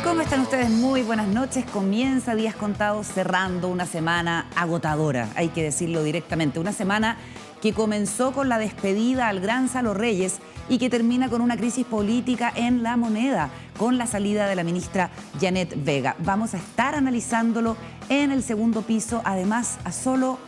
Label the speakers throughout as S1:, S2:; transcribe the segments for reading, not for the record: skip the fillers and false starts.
S1: ¿Cómo están ustedes? Muy buenas noches. Comienza Días Contados cerrando una semana agotadora, hay que decirlo directamente. Una semana que comenzó con la despedida al gran Salo Reyes y que termina con una crisis política en La Moneda, con la salida de la ministra Janet Vega. Vamos a estar analizándolo en el segundo piso, además a solo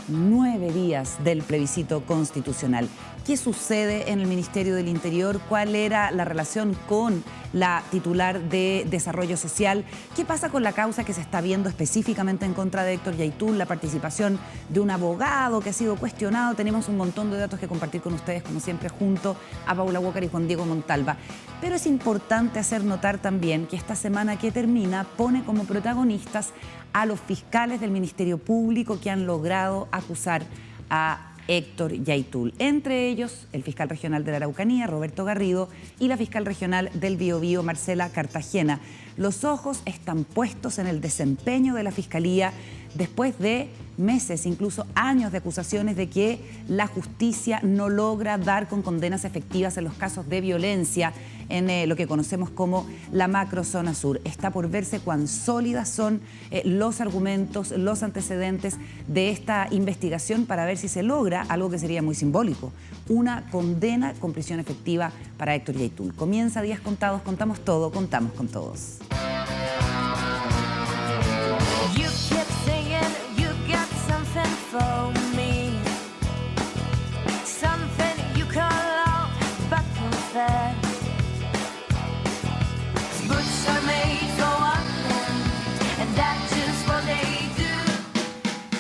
S1: 9 días del plebiscito constitucional. ¿Qué sucede en el Ministerio del Interior? ¿Cuál era la relación con la titular de Desarrollo Social? ¿Qué pasa con la causa que se está viendo específicamente en contra de Héctor Yaitul? La participación de un abogado que ha sido cuestionado. Tenemos un montón de datos que compartir con ustedes, como siempre, junto a Paula Walker y Juan Diego Montalva. Pero es importante hacer notar también que esta semana que termina pone como protagonistas a los fiscales del Ministerio Público que han logrado acusar a Héctor Yaitul. Entre ellos, el fiscal regional de la Araucanía, Roberto Garrido, y la fiscal regional del Biobío, Marcela Cartagena. Los ojos están puestos en el desempeño de la Fiscalía después de meses, incluso años de acusaciones de que la justicia no logra dar con condenas efectivas en los casos de violencia en lo que conocemos como la macrozona sur. Está por verse cuán sólidas son los argumentos, los antecedentes de esta investigación para ver si se logra algo que sería muy simbólico, una condena con prisión efectiva para Héctor Yaitul. Comienza Días Contados, contamos todo, contamos con todos.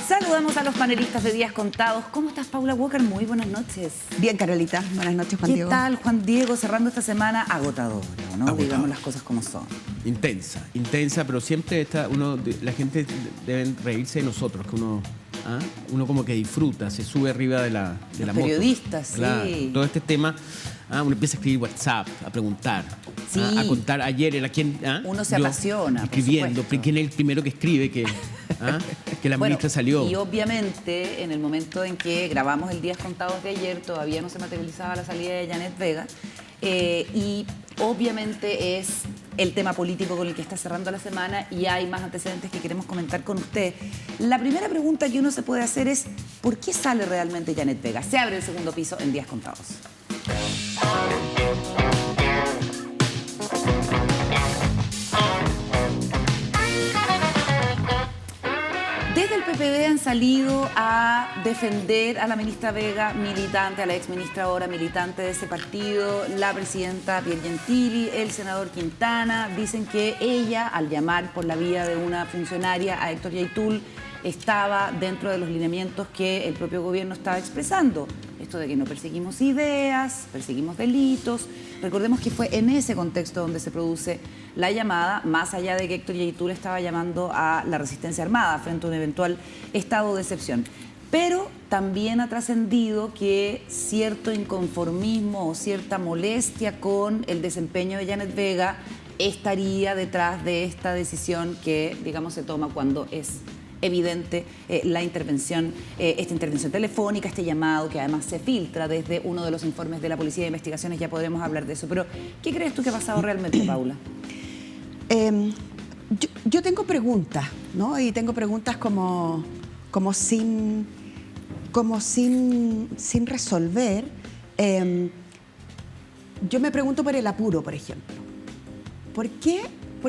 S1: Saludamos a los panelistas de Días Contados. ¿Cómo estás, Paula Walker? Muy buenas noches.
S2: Bien, Carolita. Buenas noches, Juan Diego.
S1: ¿Qué tal, Juan Diego? Cerrando esta semana agotadora, ¿no? Agotador. Digamos las cosas como son.
S3: Intensa, pero siempre la gente debe reírse de nosotros, que uno como que disfruta, se sube arriba de la moto.
S1: Periodistas, sí.
S3: Claro, todo este tema, uno empieza a escribir WhatsApp, a preguntar,
S1: sí.
S3: A contar ayer era quién.
S1: Uno se apasiona,
S3: escribiendo, quién es el primero que escribe que la ministra salió.
S1: Y obviamente, en el momento en que grabamos el Días Contados de ayer, todavía no se materializaba la salida de Janet Vega. Y obviamente es el tema político con el que está cerrando la semana y hay más antecedentes que queremos comentar con usted. La primera pregunta que uno se puede hacer es ¿por qué sale realmente Janet Vega? Se abre el segundo piso en Días Contados. Desde el PPD han salido a defender a la ministra Vega, militante, a la exministra ahora militante de ese partido, la presidenta Piergentili, el senador Quintana. Dicen que ella, al llamar por la vía de una funcionaria a Héctor Yaitul, estaba dentro de los lineamientos que el propio gobierno estaba expresando. Esto de que no perseguimos ideas, perseguimos delitos. Recordemos que fue en ese contexto donde se produce la llamada, más allá de que Héctor Yaitul estaba llamando a la resistencia armada frente a un eventual estado de excepción. Pero también ha trascendido que cierto inconformismo o cierta molestia con el desempeño de Janet Vega estaría detrás de esta decisión que, digamos, se toma cuando es evidente esta intervención telefónica, este llamado que además se filtra desde uno de los informes de la Policía de Investigaciones. Ya podremos hablar de eso, pero ¿qué crees tú que ha pasado realmente, Paula?
S2: Yo tengo preguntas, ¿no? Y tengo preguntas como sin resolver. Yo me pregunto por el apuro, por ejemplo. ¿Por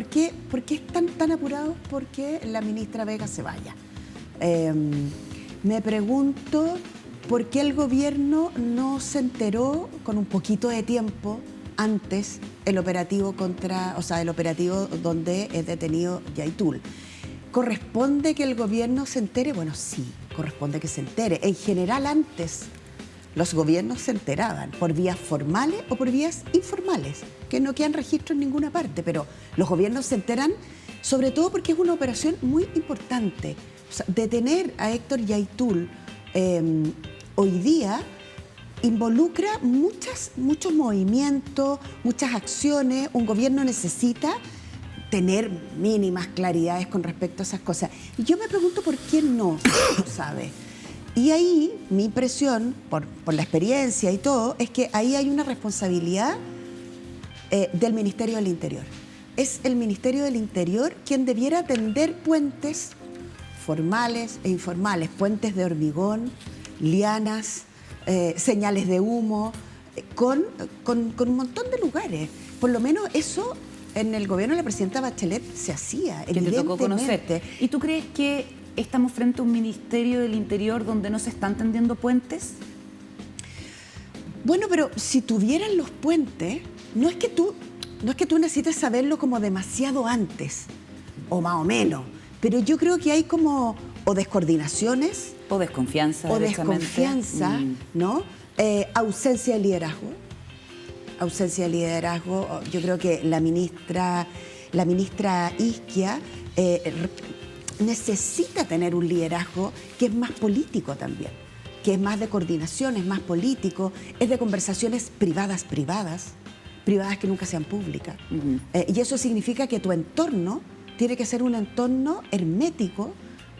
S2: qué están tan apurados porque la ministra Vega se vaya? Me pregunto por qué el gobierno no se enteró con un poquito de tiempo antes el operativo donde es detenido Yaitul. ¿Corresponde que el gobierno se entere? Bueno, sí, corresponde que se entere. En general, antes los gobiernos se enteraban por vías formales o por vías informales, que no quedan registros en ninguna parte, pero los gobiernos se enteran sobre todo porque es una operación muy importante. O sea, detener a Héctor Yaitul hoy día involucra muchos movimientos, muchas acciones. Un gobierno necesita tener mínimas claridades con respecto a esas cosas. Y yo me pregunto por qué no lo sabe. Y ahí mi impresión, por la experiencia y todo, es que ahí hay una responsabilidad del Ministerio del Interior. es el Ministerio del Interior quien debiera tender puentes formales e informales, puentes de hormigón, lianas, señales de humo, con un montón de lugares. Por lo menos eso en el gobierno de la presidenta Bachelet se hacía,
S1: que te tocó conocer.
S2: evidentemente.
S1: ¿Y tú crees que estamos frente a un Ministerio del Interior donde no se están tendiendo puentes?
S2: Bueno, pero si tuvieran los puentes, no es que tú necesites saberlo como demasiado antes, o más o menos, pero yo creo que hay como o descoordinaciones
S1: O desconfianza.
S2: o
S1: derechamente.
S2: desconfianza, ¿no? Ausencia de liderazgo. Ausencia de liderazgo. Yo creo que la ministra Isquia necesita tener un liderazgo que es más político también, que es más de coordinación, es más político, es de conversaciones privadas que nunca sean públicas. Y eso significa que tu entorno tiene que ser un entorno hermético.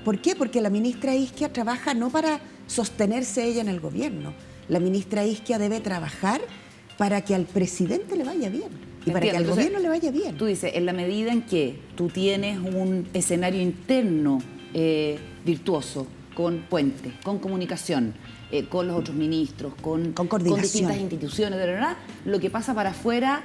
S2: ¿Por qué? Porque la ministra Isquia trabaja no para sostenerse ella en el gobierno. La ministra Isquia debe trabajar para que al presidente le vaya bien y para que al gobierno le vaya bien.
S1: Tú dices, en la medida en que tú tienes un escenario interno virtuoso, con puentes, con comunicación, con los otros ministros, con
S2: coordinación,
S1: distintas instituciones, ¿verdad? Lo que pasa para afuera,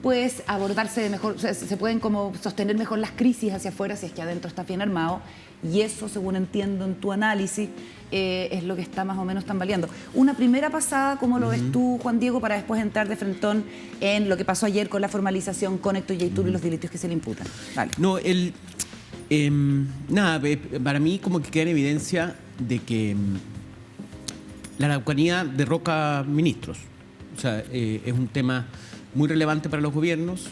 S1: pues abordarse de mejor, o sea, se pueden como sostener mejor las crisis hacia afuera si es que adentro está bien armado, y eso, según entiendo en tu análisis, es lo que está más o menos tambaleando. Una primera pasada, ¿cómo lo ves tú, Juan Diego, para después entrar de frentón en lo que pasó ayer con la formalización con Héctor Yaitul y los delitos que se le imputan? Vale.
S3: No, para mí como que queda en evidencia de que la Araucanía derroca ministros. O sea, es un tema muy relevante para los gobiernos.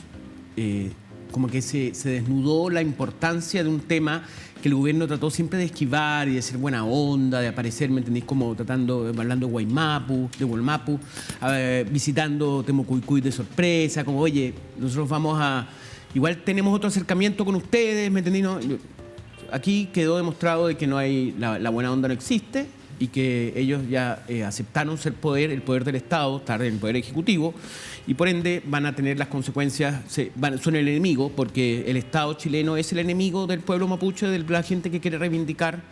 S3: Como que se desnudó la importancia de un tema que el gobierno trató siempre de esquivar y de ser buena onda, de aparecer, ¿me entendéis? Como hablando de Guaymapu, visitando Temucuicui de sorpresa, como, oye, nosotros vamos a... Igual tenemos otro acercamiento con ustedes, ¿me entendí? No, aquí quedó demostrado de que no hay, la buena onda no existe y que ellos ya aceptaron ser el poder del Estado, estar en el poder ejecutivo, y por ende van a tener las consecuencias, son el enemigo, porque el Estado chileno es el enemigo del pueblo mapuche, de la gente que quiere reivindicar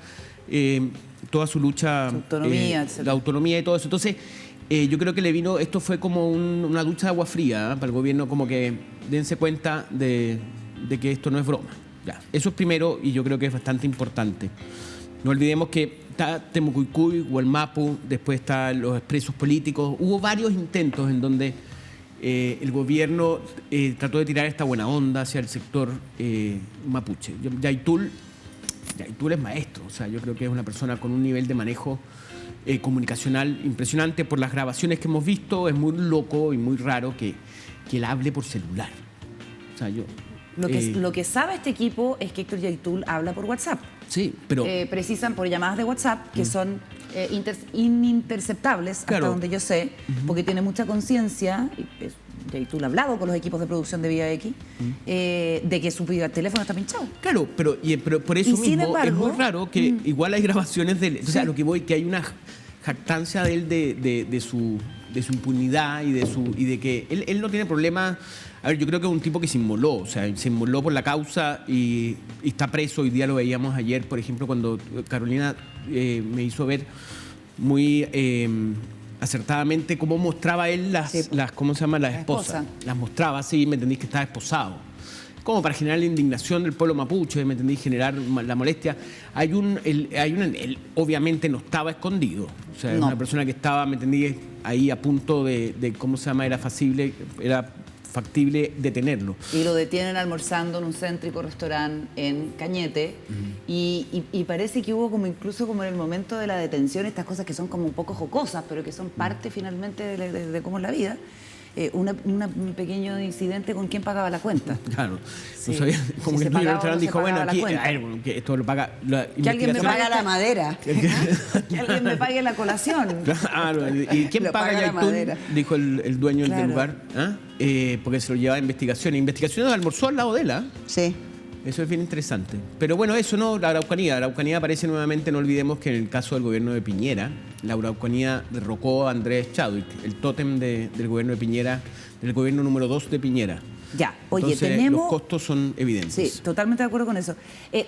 S3: toda su lucha,
S1: su autonomía, etc.
S3: La autonomía y todo eso. Entonces, yo creo que esto fue como una ducha de agua fría, ¿eh? Para el gobierno, como que dense cuenta de que esto no es broma. Ya, eso es primero, y yo creo que es bastante importante. No olvidemos que está Temucuicui, Gualmapu, después están los expresos políticos. Hubo varios intentos en donde el gobierno trató de tirar esta buena onda hacia el sector mapuche. Yaitul es maestro, o sea, yo creo que es una persona con un nivel de manejo comunicacional impresionante. Por las grabaciones que hemos visto, es muy loco y muy raro que él hable por celular. O sea,
S1: Lo que sabe este equipo es que Héctor Yaitul habla por WhatsApp.
S3: Sí, pero...
S1: precisan por llamadas de WhatsApp que son ininterceptables,
S3: claro,
S1: hasta donde yo sé, porque tiene mucha conciencia, Yaitul ha hablado con los equipos de producción de Vía X, de que su teléfono está pinchado.
S3: Claro, pero por eso
S1: sin
S3: mismo
S1: embargo,
S3: es muy raro que igual hay grabaciones de él. O sea,
S1: Sí.
S3: lo que voy, que hay una jactancia de él de su impunidad y de que él no tiene problema. A ver, yo creo que es un tipo que se inmoló, o sea, se inmoló por la causa y está preso. Hoy día lo veíamos ayer, por ejemplo, cuando Carolina me hizo ver muy acertadamente cómo mostraba él las ¿cómo se llama? Las esposas. Las mostraba así, me entendís, que estaba esposado. Como para generar la indignación del pueblo mapuche, me entendí, generar la molestia. Él obviamente no estaba escondido. O sea, es una persona que estaba, me entendí, ahí a punto de ¿cómo se llama? Era factible detenerlo.
S1: Y lo detienen almorzando en un céntrico restaurante en Cañete. Y parece que hubo como incluso como en el momento de la detención estas cosas que son como un poco jocosas, pero que son parte finalmente de cómo es la vida. Un pequeño incidente con quién pagaba la cuenta.
S3: Claro.
S1: Sí.
S3: No sabía, como
S1: Si
S3: que
S1: se
S3: el
S1: pagaba o no
S3: restaurante
S1: se
S3: dijo, bueno,
S1: pagaba la
S3: aquí,
S1: cuenta.
S3: que esto lo paga la
S1: Que alguien me
S3: investigación.
S2: Paga la madera.
S1: Que alguien me pague la colación.
S3: Claro, ¿y quién
S2: Lo
S3: paga
S2: paga la
S3: Yaitul?
S2: madera.
S3: Dijo el dueño
S1: Claro.
S3: del lugar. ¿Ah? Porque se lo llevaba a investigación. Investigación almorzó al lado de él, ¿ah?
S2: Sí.
S3: Eso es bien interesante. Pero bueno, eso no, la Araucanía. La Araucanía aparece nuevamente, no olvidemos que en el caso del gobierno de Piñera, la Araucanía derrocó a Andrés Chadwick, el tótem del gobierno de Piñera, del gobierno número 2 de Piñera.
S1: Ya, oye,
S3: Entonces,
S1: tenemos...
S3: los costos son evidentes.
S1: Sí, totalmente de acuerdo con eso.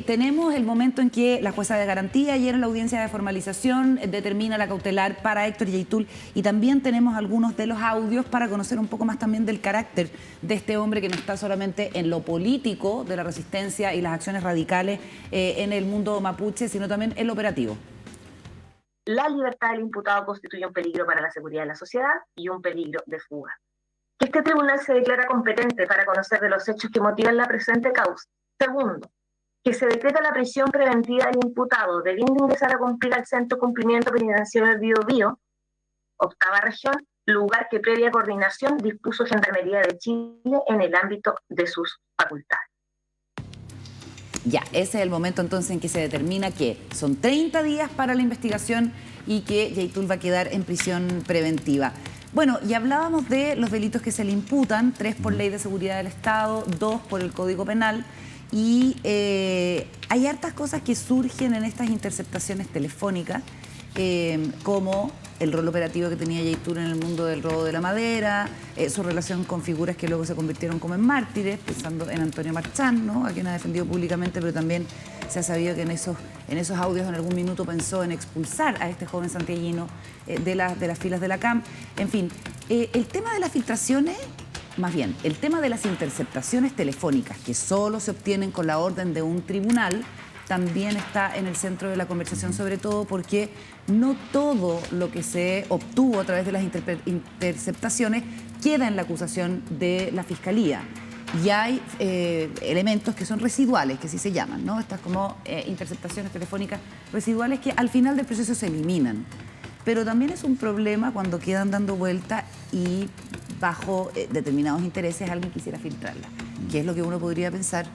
S1: Tenemos el momento en que la jueza de garantía, ayer en la audiencia de formalización, determina la cautelar para Héctor Yaitul, y también tenemos algunos de los audios para conocer un poco más también del carácter de este hombre que no está solamente en lo político de la resistencia y las acciones radicales en el mundo mapuche, sino también en lo operativo.
S4: La libertad del imputado constituye un peligro para la seguridad de la sociedad y un peligro de fuga. Que este tribunal se declara competente para conocer de los hechos que motivan la presente causa. Segundo, que se decreta la prisión preventiva del imputado, debiendo ingresar a cumplir al Centro de Cumplimiento Penitenciario del Biobío, octava región, lugar que previa coordinación dispuso Gendarmería de Chile en el ámbito de sus facultades.
S1: Ya, ese es el momento entonces en que se determina que son 30 días para la investigación y que Yaitul va a quedar en prisión preventiva. Bueno, y hablábamos de los delitos que se le imputan, 3 por Ley de Seguridad del Estado, 2 por el Código Penal, y hay hartas cosas que surgen en estas interceptaciones telefónicas, como el rol operativo que tenía Yaitul en el mundo del robo de la madera, su relación con figuras que luego se convirtieron como en mártires, pensando en Antonio Marchán, ¿no?, a quien ha defendido públicamente, pero también se ha sabido que en esos audios en algún minuto pensó en expulsar a este joven santiaguino de las filas de la CAM. En fin, el tema de las filtraciones, más bien, el tema de las interceptaciones telefónicas, que solo se obtienen con la orden de un tribunal, también está en el centro de la conversación, sobre todo porque no todo lo que se obtuvo a través de las interceptaciones queda en la acusación de la Fiscalía. Y hay elementos que son residuales, que así se llaman, ¿no? Estas como interceptaciones telefónicas residuales que al final del proceso se eliminan. Pero también es un problema cuando quedan dando vuelta y bajo determinados intereses alguien quisiera filtrarla, que es lo que uno podría pensar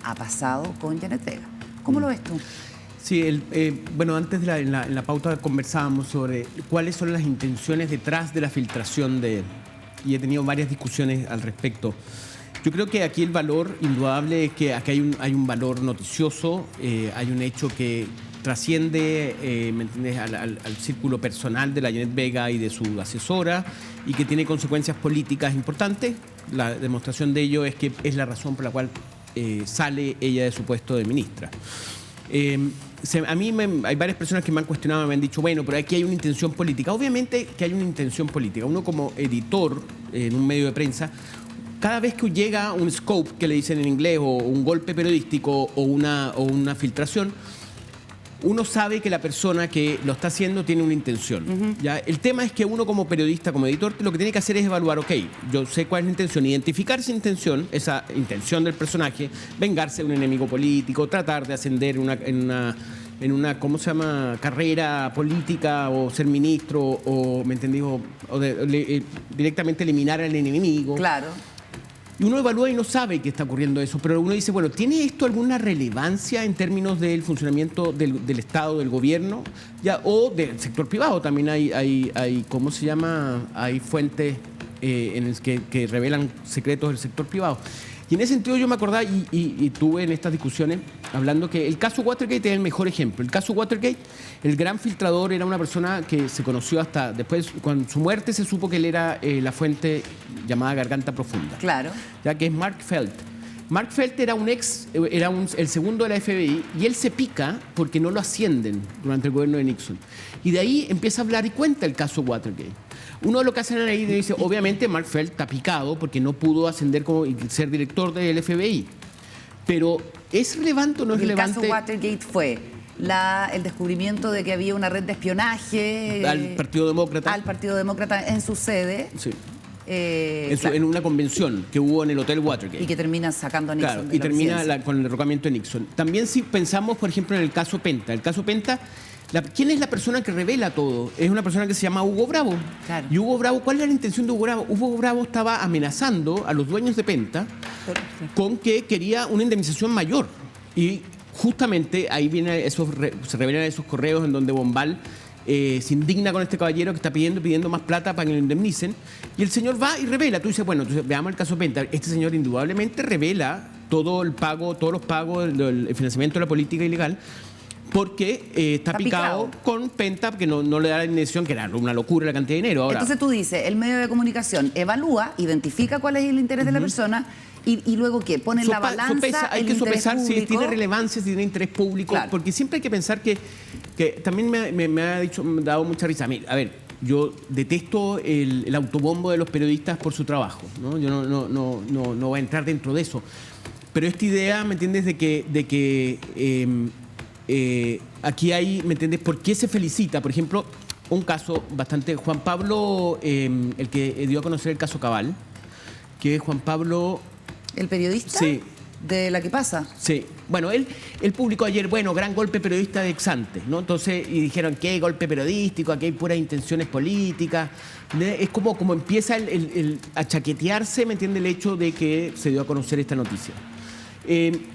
S1: ha pasado con Janet Vega. ¿Cómo lo ves tú?
S3: Sí, bueno, antes en la pauta conversábamos sobre cuáles son las intenciones detrás de la filtración y he tenido varias discusiones al respecto. Yo creo que aquí el valor indudable es que aquí hay un valor noticioso, hay un hecho que trasciende, ¿me entiendes?, al círculo personal de la Janet Vega y de su asesora, y que tiene consecuencias políticas importantes. La demostración de ello es que es la razón por la cual sale ella de su puesto de ministra. A mí hay varias personas que me han cuestionado, me han dicho, bueno, pero aquí hay una intención política. Obviamente que hay una intención política. Uno como editor en un medio de prensa, cada vez que llega un scope, que le dicen en inglés, o un golpe periodístico o una filtración, uno sabe que la persona que lo está haciendo tiene una intención. ¿Ya? El tema es que uno como periodista, como editor, lo que tiene que hacer es evaluar, ok, yo sé cuál es la intención, identificar esa intención del personaje, vengarse de un enemigo político, tratar de ascender en una ¿cómo se llama?, carrera política, o ser ministro, o ¿me entendí?, o directamente eliminar al enemigo.
S1: Claro.
S3: Y uno evalúa y no sabe que está ocurriendo eso, pero uno dice, bueno, ¿tiene esto alguna relevancia en términos del funcionamiento del Estado, del gobierno, o del sector privado? También hay ¿cómo se llama?, hay fuentes en las que revelan secretos del sector privado. Y en ese sentido yo me acordaba y tuve en estas discusiones hablando que el caso Watergate es el mejor ejemplo. El caso Watergate, el gran filtrador era una persona que se conoció hasta después, cuando su muerte se supo que él era la fuente llamada Garganta Profunda.
S1: Claro.
S3: Ya que es Mark Felt. Mark Felt era el segundo de la FBI, y él se pica porque no lo ascienden durante el gobierno de Nixon. Y de ahí empieza a hablar y cuenta el caso Watergate. Uno de lo que hacen ahí dice, obviamente Mark Felt está picado porque no pudo ascender y ser director del FBI. Pero ¿es relevante o no es relevante?
S1: El caso Watergate fue el descubrimiento de que había una red de espionaje
S3: al Partido Demócrata.
S1: Al Partido Demócrata en su sede.
S3: Sí.
S1: Claro.
S3: En una convención que hubo en el Hotel Watergate.
S1: Y que termina sacando a Nixon.
S3: Claro, y termina con el derrocamiento de Nixon. También si pensamos, por ejemplo, en el caso Penta. El caso Penta, ¿quién es la persona que revela todo? Es una persona que se llama Hugo Bravo.
S1: Claro.
S3: Y Hugo Bravo, ¿cuál era la intención de Hugo Bravo? Hugo Bravo estaba amenazando a los dueños de Penta con que quería una indemnización mayor. Y justamente ahí se revelan esos correos en donde Bombal se indigna con este caballero que está pidiendo más plata para que lo indemnicen, y el señor va y revela. Tú dices, bueno, entonces veamos el caso Penta. Este señor indudablemente revela todos los pagos del financiamiento de la política ilegal, porque está picado con Penta, que no le da la indemnización, que era una locura la cantidad de dinero. Ahora,
S1: entonces tú dices, el medio de comunicación evalúa, identifica cuál es el interés de la persona ¿Y luego qué? ¿Ponen la balanza?
S3: Hay que sopesar si tiene relevancia, si tiene interés público, claro. Porque siempre hay que pensar que también me ha dado mucha risa. A ver, yo detesto el autobombo de los periodistas por su trabajo, ¿no? Yo no voy a entrar dentro de eso. Pero esta idea, ¿me entiendes?, de que aquí hay, ¿me entiendes?, ¿por qué se felicita? Por ejemplo, un caso bastante... Juan Pablo, el que dio a conocer el caso Cabal, que es Juan Pablo...
S1: ¿El periodista?
S3: Sí.
S1: ¿De la que pasa?
S3: Sí. Bueno, él publicó ayer, bueno, gran golpe periodista de Exante, ¿no? Entonces, y dijeron, ¿qué golpe periodístico? Aquí hay puras intenciones políticas. Es como empieza a chaquetearse, ¿me entiende?, el hecho de que se dio a conocer esta noticia.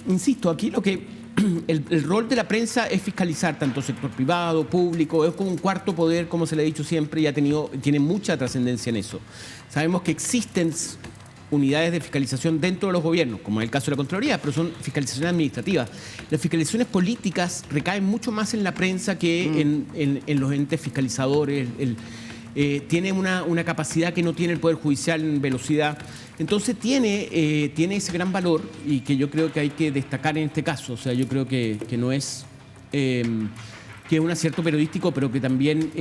S3: Insisto, aquí lo que... El rol de la prensa es fiscalizar tanto sector privado, público, es como un cuarto poder, como se le ha dicho siempre, y tiene mucha trascendencia en eso. Sabemos que existen unidades de fiscalización dentro de los gobiernos, como es el caso de la Contraloría, pero son fiscalizaciones administrativas. Las fiscalizaciones políticas recaen mucho más en la prensa que en los entes fiscalizadores. Tiene una capacidad que no tiene el Poder Judicial en velocidad. Entonces tiene ese gran valor y que yo creo que hay que destacar en este caso. O sea, yo creo que no es... que es un acierto periodístico, pero que también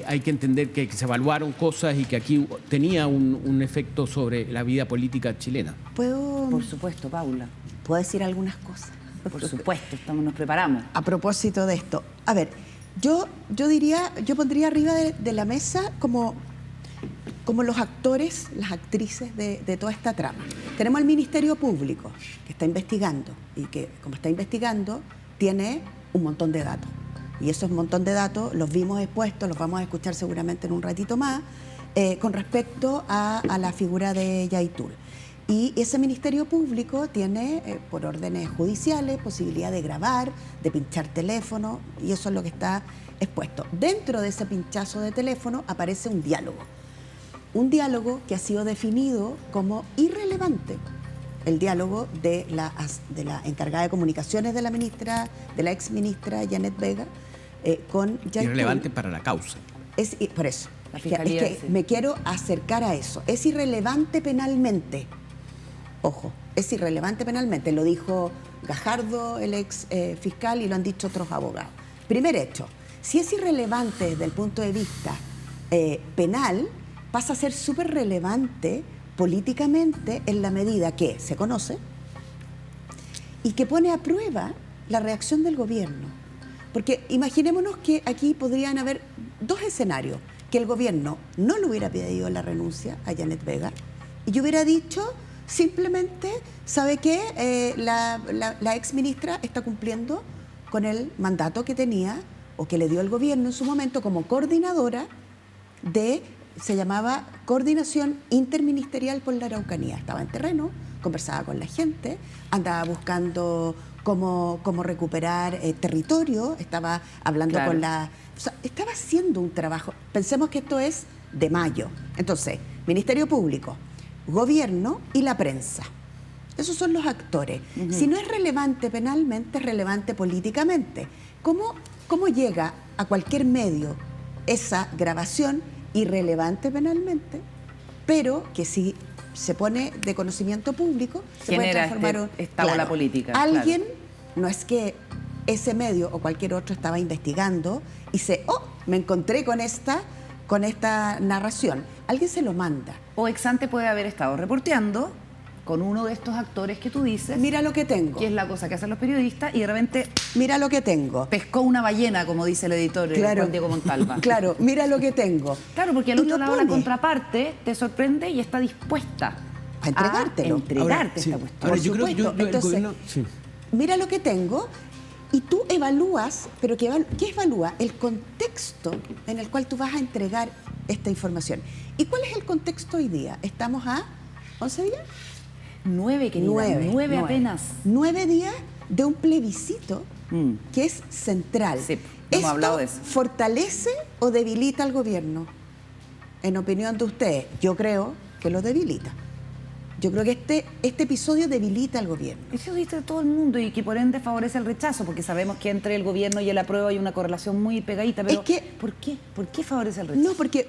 S3: hay que entender que se evaluaron cosas y que aquí tenía un efecto sobre la vida política chilena.
S2: ¿Puedo?
S1: Por supuesto, Paula.
S2: ¿Puedo decir algunas cosas?
S1: Por supuesto, nos preparamos.
S2: A propósito de esto, a ver, yo pondría arriba de la mesa como los actores, las actrices de toda esta trama. Tenemos al Ministerio Público, que está investigando, y que, como está investigando, tiene un montón de datos. Y esos montón de datos los vimos expuestos, los vamos a escuchar seguramente en un ratito más, con respecto a la figura de Yaitul. Y ese Ministerio Público tiene, por órdenes judiciales, posibilidad de grabar, de pinchar teléfono, y eso es lo que está expuesto. Dentro de ese pinchazo de teléfono aparece un diálogo que ha sido definido como irrelevante. El diálogo de la encargada de comunicaciones de la ex ministra Janet Vega, con Yaitul.
S3: Irrelevante para la causa.
S2: Por eso, me quiero acercar a eso. Es irrelevante penalmente. Ojo, es irrelevante penalmente. Lo dijo Gajardo, el ex fiscal, y lo han dicho otros abogados. Primer hecho, si es irrelevante desde el punto de vista penal, pasa a ser súper relevante políticamente en la medida que se conoce y que pone a prueba la reacción del gobierno. Porque imaginémonos que aquí podrían haber dos escenarios: que el gobierno no le hubiera pedido la renuncia a Janet Vega y yo hubiera dicho simplemente, ¿sabe qué? La ex ministra está cumpliendo con el mandato que tenía o que le dio el gobierno en su momento como coordinadora se llamaba Coordinación Interministerial por la Araucanía. Estaba en terreno, conversaba con la gente, andaba buscando cómo recuperar territorio, estaba hablando con o sea, estaba haciendo un trabajo. Pensemos que esto es de mayo. Entonces, Ministerio Público, Gobierno y la prensa. Esos son los actores. Si no es relevante penalmente, es relevante políticamente. ¿Cómo llega a cualquier medio esa grabación irrelevante penalmente, pero que si se pone de conocimiento público, se puede transformar
S1: esta ola política?
S2: Alguien, no es que ese medio o cualquier otro estaba investigando y me encontré con esta narración. Alguien se lo manda.
S1: O Exante puede haber estado reporteando con uno de estos actores que tú dices.
S2: Mira lo que tengo.
S1: Que es la cosa que hacen los periodistas y de repente...
S2: Mira lo que tengo.
S1: Pescó una ballena, como dice el editor Juan Diego Montalva.
S2: Claro, mira lo que tengo.
S1: Claro, porque al otro lado la contraparte te sorprende y está dispuesta
S2: a entregártelo.
S1: A entregarte esta cuestión.
S3: Ahora, yo creo que
S2: entonces,
S3: el gobierno... Sí.
S2: Mira lo que tengo y tú evalúas, pero ¿qué evalúa? El contexto en el cual tú vas a entregar esta información. ¿Y cuál es el contexto hoy día? ¿Estamos a 11 días?
S1: 9, querida. 9 apenas.
S2: 9 días de un plebiscito que es central.
S1: Sí, hemos hablado de eso.
S2: ¿Fortalece o debilita al gobierno? En opinión de ustedes, yo creo que lo debilita. Yo creo que este episodio debilita al gobierno.
S1: Eso dice todo el mundo y que por ende favorece el rechazo, porque sabemos que entre el gobierno y el apruebo hay una correlación muy pegadita, pero ¿por qué? ¿Por qué favorece el rechazo?
S2: No, porque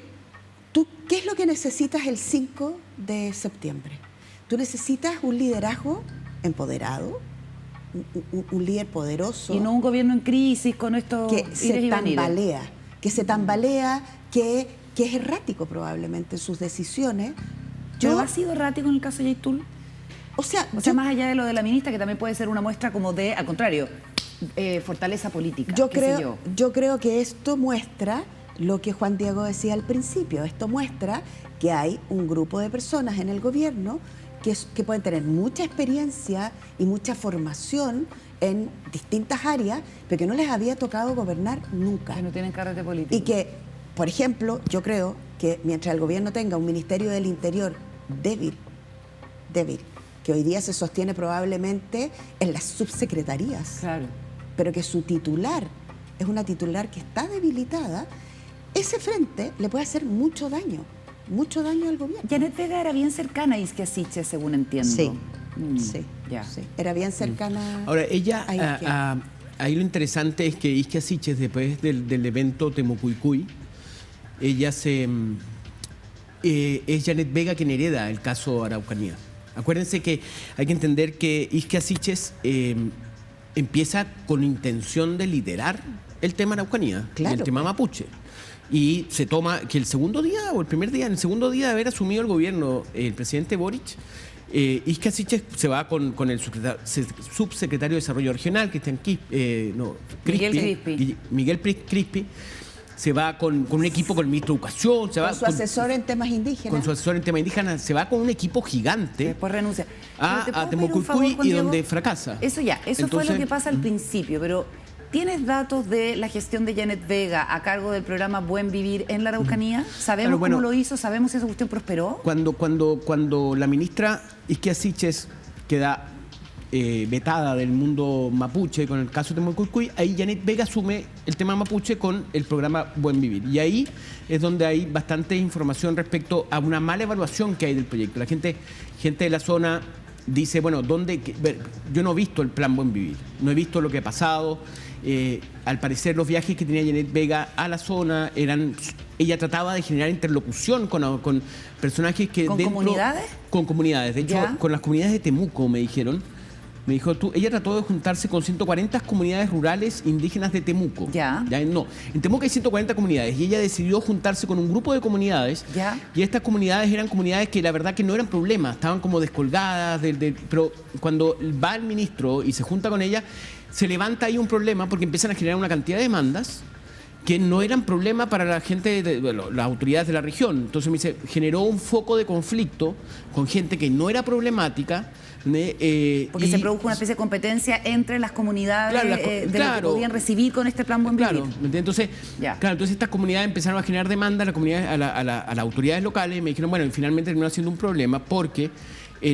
S2: ¿qué es lo que necesitas el 5 de septiembre? Tú tú necesitas un liderazgo empoderado, un líder poderoso.
S1: Y no un gobierno en crisis con estos
S2: que
S1: ires
S2: se
S1: y venires.
S2: tambalea, que es errático probablemente en sus decisiones.
S1: ¿Pero ha sido errático en el caso de Yaitul?
S2: O sea,
S1: más allá de lo de la ministra, que también puede ser una muestra como de, al contrario, fortaleza política.
S2: yo creo que esto muestra lo que Juan Diego decía al principio. Esto muestra que hay un grupo de personas en el gobierno que pueden tener mucha experiencia y mucha formación en distintas áreas, pero que no les había tocado gobernar nunca.
S1: Que no tienen carrete político.
S2: Y que, por ejemplo, yo creo que mientras el gobierno tenga un Ministerio del Interior débil, que hoy día se sostiene probablemente en las subsecretarías,
S1: Claro.
S2: pero que su titular es una titular que está debilitada, ese frente le puede hacer mucho daño al gobierno.
S1: Janet Vega era bien cercana a Isquia Siches, según entiendo.
S2: Sí,
S1: Ya.
S2: sí. Era bien cercana.
S3: Ahora, ella,
S2: a Isquia.
S3: ahí lo interesante es que Isquia Siches, después del evento Temucuicui, ella es Janet Vega quien hereda el caso Araucanía. Acuérdense que hay que entender que Isquia Siches empieza con intención de liderar el tema Araucanía,
S2: Claro.
S3: el tema mapuche. Y se toma que el segundo día o el primer día, en el segundo día de haber asumido el gobierno, el presidente Boric, Isquia Siches se va con el subsecretario de Desarrollo Regional, Miguel Crispi, se va con un equipo, con el ministro de Educación, se va
S2: Con su asesor en temas indígenas.
S3: con su asesor en tema indígena, se va con un equipo gigante
S1: Después renuncia.
S3: a Temucuicui y donde fracasa.
S1: Eso fue
S3: Entonces,
S1: lo que pasa al principio, pero ¿tienes datos de la gestión de Janet Vega a cargo del programa Buen Vivir en la Araucanía? ¿Sabemos cómo lo hizo? ¿Sabemos si esa cuestión prosperó?
S3: Cuando la ministra Isquia Siches queda vetada del mundo mapuche con el caso de Temucuicui, ahí Janet Vega asume el tema mapuche con el programa Buen Vivir. Y ahí es donde hay bastante información respecto a una mala evaluación que hay del proyecto. La gente de la zona dice, bueno, yo no he visto el plan Buen Vivir, no he visto lo que ha pasado. Al parecer los viajes que tenía Janet Vega a la zona ella trataba de generar interlocución con personajes que
S1: ¿Con comunidades?
S3: Con comunidades, de hecho,
S1: ¿Ya?
S3: con las comunidades de Temuco, me dijeron. Me dijo, ella trató de juntarse con 140 comunidades rurales indígenas de Temuco.
S1: Ya.
S3: No, en Temuco hay 140 comunidades y ella decidió juntarse con un grupo de comunidades.
S1: Ya.
S3: Y estas comunidades eran comunidades que la verdad que no eran problemas, estaban como descolgadas, pero cuando va el ministro y se junta con ella, se levanta ahí un problema porque empiezan a generar una cantidad de demandas que no eran problema para la gente, las autoridades de la región. Entonces me dice, generó un foco de conflicto con gente que no era problemática.
S1: Porque se produjo una especie de competencia entre las comunidades lo que podían recibir con este plan Buen Vivir.
S3: Claro, entonces, entonces estas comunidades empezaron a generar demandas a las autoridades locales y me dijeron, bueno, y finalmente terminó siendo un problema porque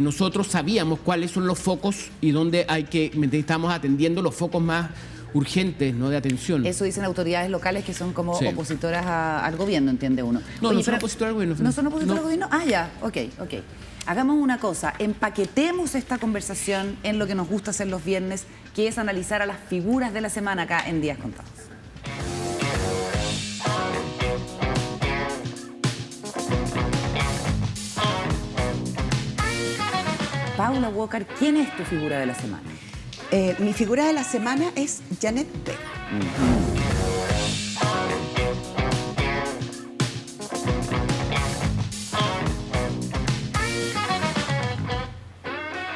S3: nosotros sabíamos cuáles son los focos y dónde estábamos atendiendo los focos más urgentes, ¿no?, de atención.
S1: Eso dicen autoridades locales que son como opositoras al gobierno, entiende uno.
S3: No, no son opositoras al gobierno.
S1: ¿No son opositoras al gobierno? Ah, ya, ok. Hagamos una cosa, empaquetemos esta conversación en lo que nos gusta hacer los viernes, que es analizar a las figuras de la semana acá en Días Contados. Paula Walker, ¿quién es tu figura de la semana?
S2: Mi figura de la semana es Janet Vega.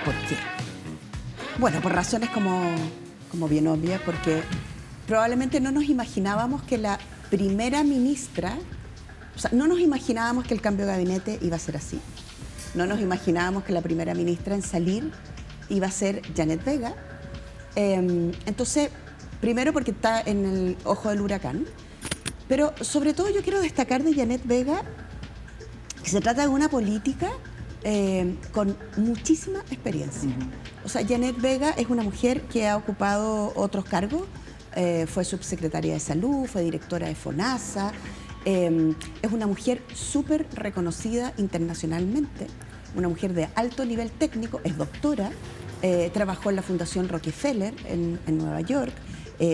S2: ¿Por qué? Bueno, por razones como bien obvias, porque probablemente no nos imaginábamos que la primera ministra, o sea, no nos imaginábamos que el cambio de gabinete iba a ser así. No nos imaginábamos que la primera ministra en salir iba a ser Janet Vega. Entonces, primero porque está en el ojo del huracán, pero sobre todo yo quiero destacar de Janet Vega que se trata de una política con muchísima experiencia. O sea, Janet Vega es una mujer que ha ocupado otros cargos, fue subsecretaria de Salud, fue directora de FONASA, es una mujer súper reconocida internacionalmente, una mujer de alto nivel técnico, es doctora, trabajó en la Fundación Rockefeller en Nueva York,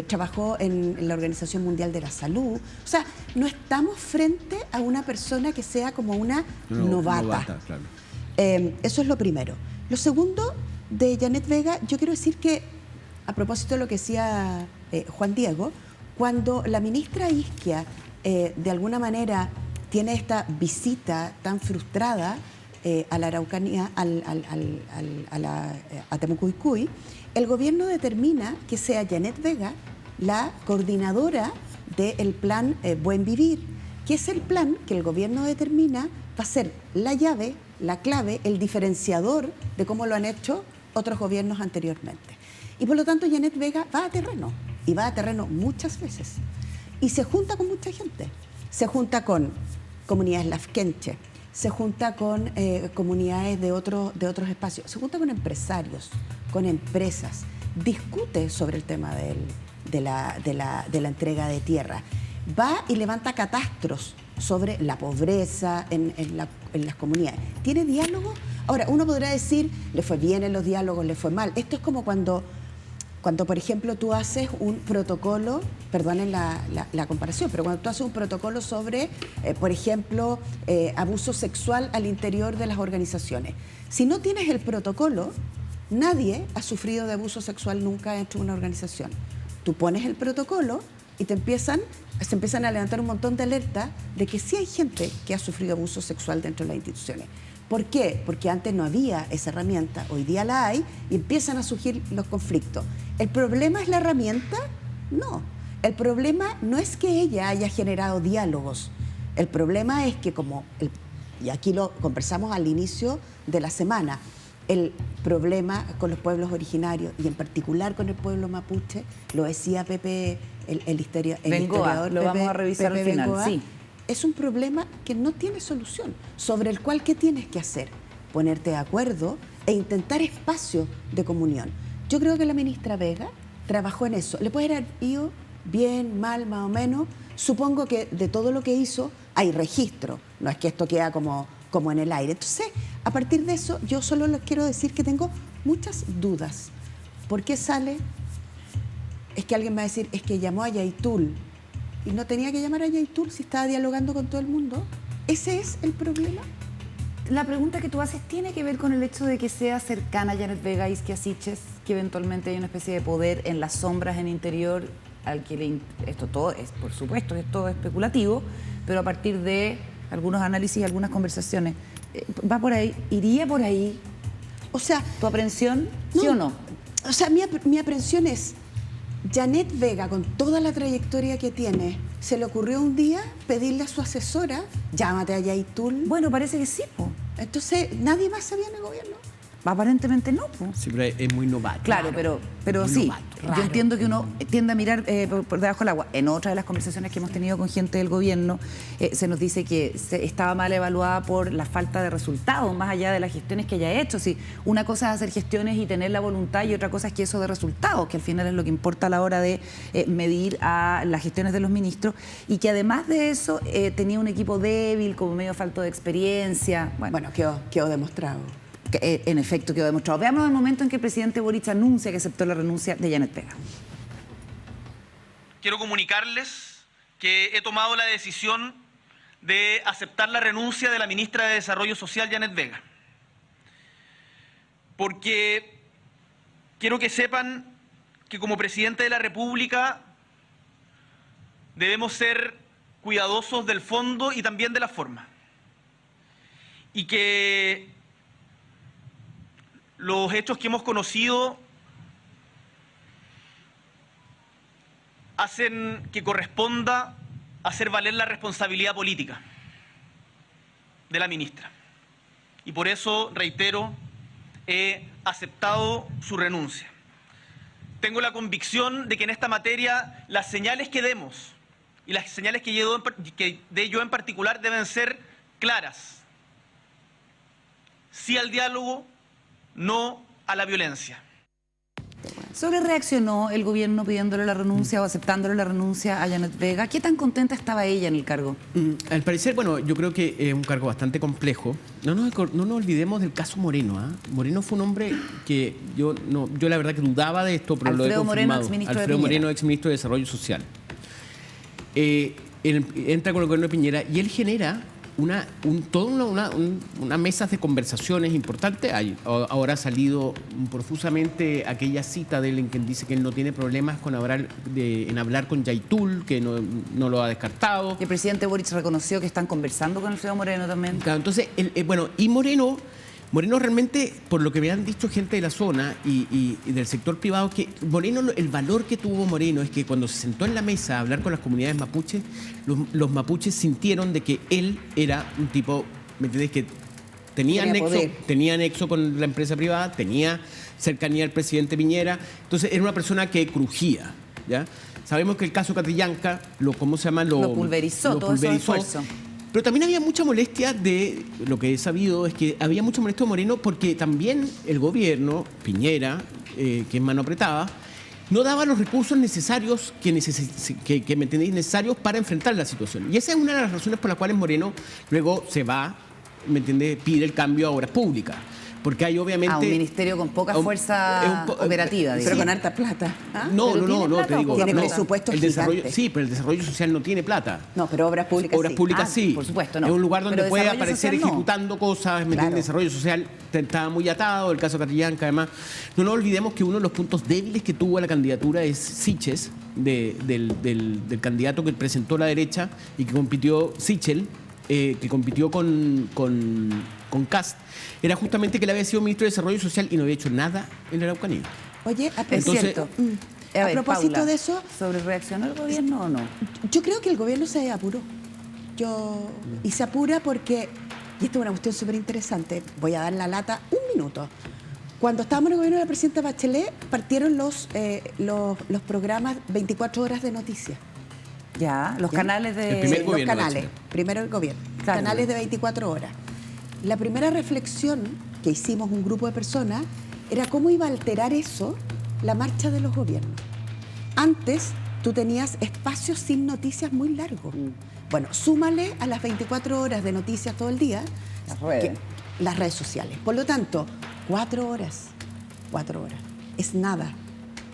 S2: trabajó en la Organización Mundial de la Salud. O sea, no estamos frente a una persona que sea como una novata.
S3: Claro.
S2: Eso es lo primero. Lo segundo, de Janet Vega, yo quiero decir que, a propósito de lo que decía Juan Diego, cuando la ministra Isquia de alguna manera tiene esta visita tan frustrada a la Araucanía, a Temucuicui, el gobierno determina que sea Janet Vega la coordinadora del plan Buen Vivir, que es el plan que el gobierno determina va a ser la llave, la clave, el diferenciador de cómo lo han hecho otros gobiernos anteriormente. Y por lo tanto Janet Vega va a terreno, y va a terreno muchas veces. Y se junta con mucha gente. Se junta con comunidades lafkenche, se junta con comunidades de otros espacios, se junta con empresarios, con empresas, discute sobre el tema de la entrega de tierra, va y levanta catastros sobre la pobreza en las comunidades. ¿Tiene diálogo? Ahora, uno podrá decir, le fue bien en los diálogos, le fue mal. Esto es como cuando por ejemplo, tú haces un protocolo, perdonen la comparación, pero cuando tú haces un protocolo sobre, por ejemplo, abuso sexual al interior de las organizaciones. Si no tienes el protocolo, nadie ha sufrido de abuso sexual nunca dentro de una organización. Tú pones el protocolo y se empiezan a levantar un montón de alertas de que sí hay gente que ha sufrido abuso sexual dentro de las instituciones. ¿Por qué? Porque antes no había esa herramienta, hoy día la hay y empiezan a surgir los conflictos. ¿El problema es la herramienta? No. El problema no es que ella haya generado diálogos. El problema es que y aquí lo conversamos al inicio de la semana, el problema con los pueblos originarios y en particular con el pueblo mapuche, lo decía Pepe, el historiador.
S1: Lo vamos a revisar al final, sí.
S2: Es un problema que no tiene solución, sobre el cual ¿qué tienes que hacer? Ponerte de acuerdo e intentar espacios de comunión. Yo creo que la ministra Vega trabajó en eso. Le puede haber ido bien, mal, más o menos. Supongo que de todo lo que hizo hay registro, no es que esto queda como en el aire. Entonces, a partir de eso, yo solo les quiero decir que tengo muchas dudas. ¿Por qué sale? Es que alguien va a decir, es que llamó a Yaitul. Y no tenía que llamar a Yaitul si estaba dialogando con todo el mundo. ¿Ese es el problema?
S1: La pregunta que tú haces tiene que ver con el hecho de que sea cercana a Janet Vega y Isquia Siches, que eventualmente hay una especie de poder en las sombras, en interior, al que esto todo es, por supuesto, es todo especulativo, pero a partir de algunos análisis y algunas conversaciones, va por ahí, iría por ahí. O sea, ¿tu aprensión, sí o no?
S2: O sea, mi aprensión es, Janet Vega, con toda la trayectoria que tiene, ¿se le ocurrió un día pedirle a su asesora, llámate a Yaitul?
S1: Bueno, parece que sí, po.
S2: Entonces, ¿nadie más sabía en el gobierno?
S1: Aparentemente no, po.
S3: Sí, pero es muy novato.
S1: Claro, pero sí,
S3: novato,
S1: yo entiendo que uno tiende a mirar por debajo del agua. En otra de las conversaciones que hemos tenido con gente del gobierno, se nos dice que estaba mal evaluada por la falta de resultados, más allá de las gestiones que haya hecho. Si una cosa es hacer gestiones y tener la voluntad, y otra cosa es que eso de resultados, que al final es lo que importa a la hora de medir a las gestiones de los ministros, y que además de eso tenía un equipo débil, como medio falto de experiencia.
S2: Bueno, quedó demostrado.
S1: Que, en efecto, quedó demostrado. Veamos el momento en que el presidente Boric anuncia que aceptó la renuncia de Janet Vega.
S5: Quiero comunicarles que he tomado la decisión de aceptar la renuncia de la ministra de Desarrollo Social, Janet Vega. Porque quiero que sepan que como presidente de la República debemos ser cuidadosos del fondo y también de la forma. Y que los hechos que hemos conocido hacen que corresponda hacer valer la responsabilidad política de la ministra. Y por eso, reitero, he aceptado su renuncia. Tengo la convicción de que en esta materia las señales que demos y las señales que dé yo en particular deben ser claras. Sí al diálogo, no a la violencia.
S1: ¿Sobre reaccionó el gobierno pidiéndole la renuncia o aceptándole la renuncia a Janet Vega? ¿Qué tan contenta estaba ella en el cargo?
S3: Al parecer, bueno, yo creo que es un cargo bastante complejo. No nos olvidemos del caso Moreno. Moreno fue un hombre que yo la verdad que dudaba de esto, pero
S1: Alfredo
S3: lo he confirmado.
S1: Alfredo
S3: Moreno, exministro de Desarrollo Social. Entra con el gobierno de Piñera y él genera una mesa de conversaciones importantes. Ahora ha salido profusamente aquella cita de él en que dice que él no tiene problemas en hablar con Yaitul, que no lo ha descartado.
S1: El presidente Boric reconoció que están conversando con Alfredo Moreno también.
S3: Claro, entonces, y Moreno realmente, por lo que me han dicho gente de la zona y del sector privado, que Moreno, el valor que tuvo Moreno es que cuando se sentó en la mesa a hablar con las comunidades mapuches, los mapuches sintieron de que él era un tipo, ¿me entendés?, que tenía nexo con la empresa privada, tenía cercanía al presidente Piñera, entonces era una persona que crujía, ¿ya? Sabemos que el caso Catrillanca, lo
S1: pulverizó, todo ese esfuerzo.
S3: Pero también había mucha molestia lo que he sabido es que había mucha molestia de Moreno porque también el gobierno, Piñera, que es mano apretada, no daba los recursos necesarios que me entendéis, necesarios para enfrentar la situación. Y esa es una de las razones por las cuales Moreno luego se va, ¿me entendés?, pide el cambio a obras públicas. Porque hay obviamente...
S1: un ministerio con poca fuerza operativa,
S2: pero con harta plata. ¿Ah?
S3: No, te digo.
S2: Tiene presupuesto gigante.
S3: Sí, pero el desarrollo social no tiene plata.
S2: No, pero obras públicas
S3: Obras públicas sí.
S1: Por supuesto, no.
S3: Es un lugar donde
S1: Pero
S3: puede
S1: desarrollo
S3: aparecer
S1: social, no.
S3: ejecutando cosas, el desarrollo social estaba muy atado, el caso Catrillanca además. No nos olvidemos que uno de los puntos débiles que tuvo la candidatura es Sichel, del candidato que presentó la derecha y que compitió, Sichel, que compitió con Kast, era justamente que él había sido ministro de Desarrollo Social y no había hecho nada en la Araucanía.
S2: Oye,
S1: Es cierto.
S2: A propósito
S1: Paula,
S2: de eso...
S1: ¿sobre reaccionó el gobierno o no?
S2: Yo creo que el gobierno se apuró. Y se apura porque, y esto es una cuestión súper interesante, voy a dar la lata un minuto. Cuando estábamos en el gobierno de la presidenta Bachelet, partieron los programas 24 horas de noticias.
S1: Ya, los canales de...
S3: El primer
S2: Los
S3: gobierno de
S2: canales,
S3: Bachelet.
S2: primero el gobierno,
S1: Claro.
S2: canales de 24 horas. La primera reflexión que hicimos un grupo de personas era cómo iba a alterar eso la marcha de los gobiernos. Antes tú tenías espacios sin noticias muy largos. Bueno, súmale a las 24 horas de noticias todo el día las redes sociales. Por lo tanto, 4 horas es nada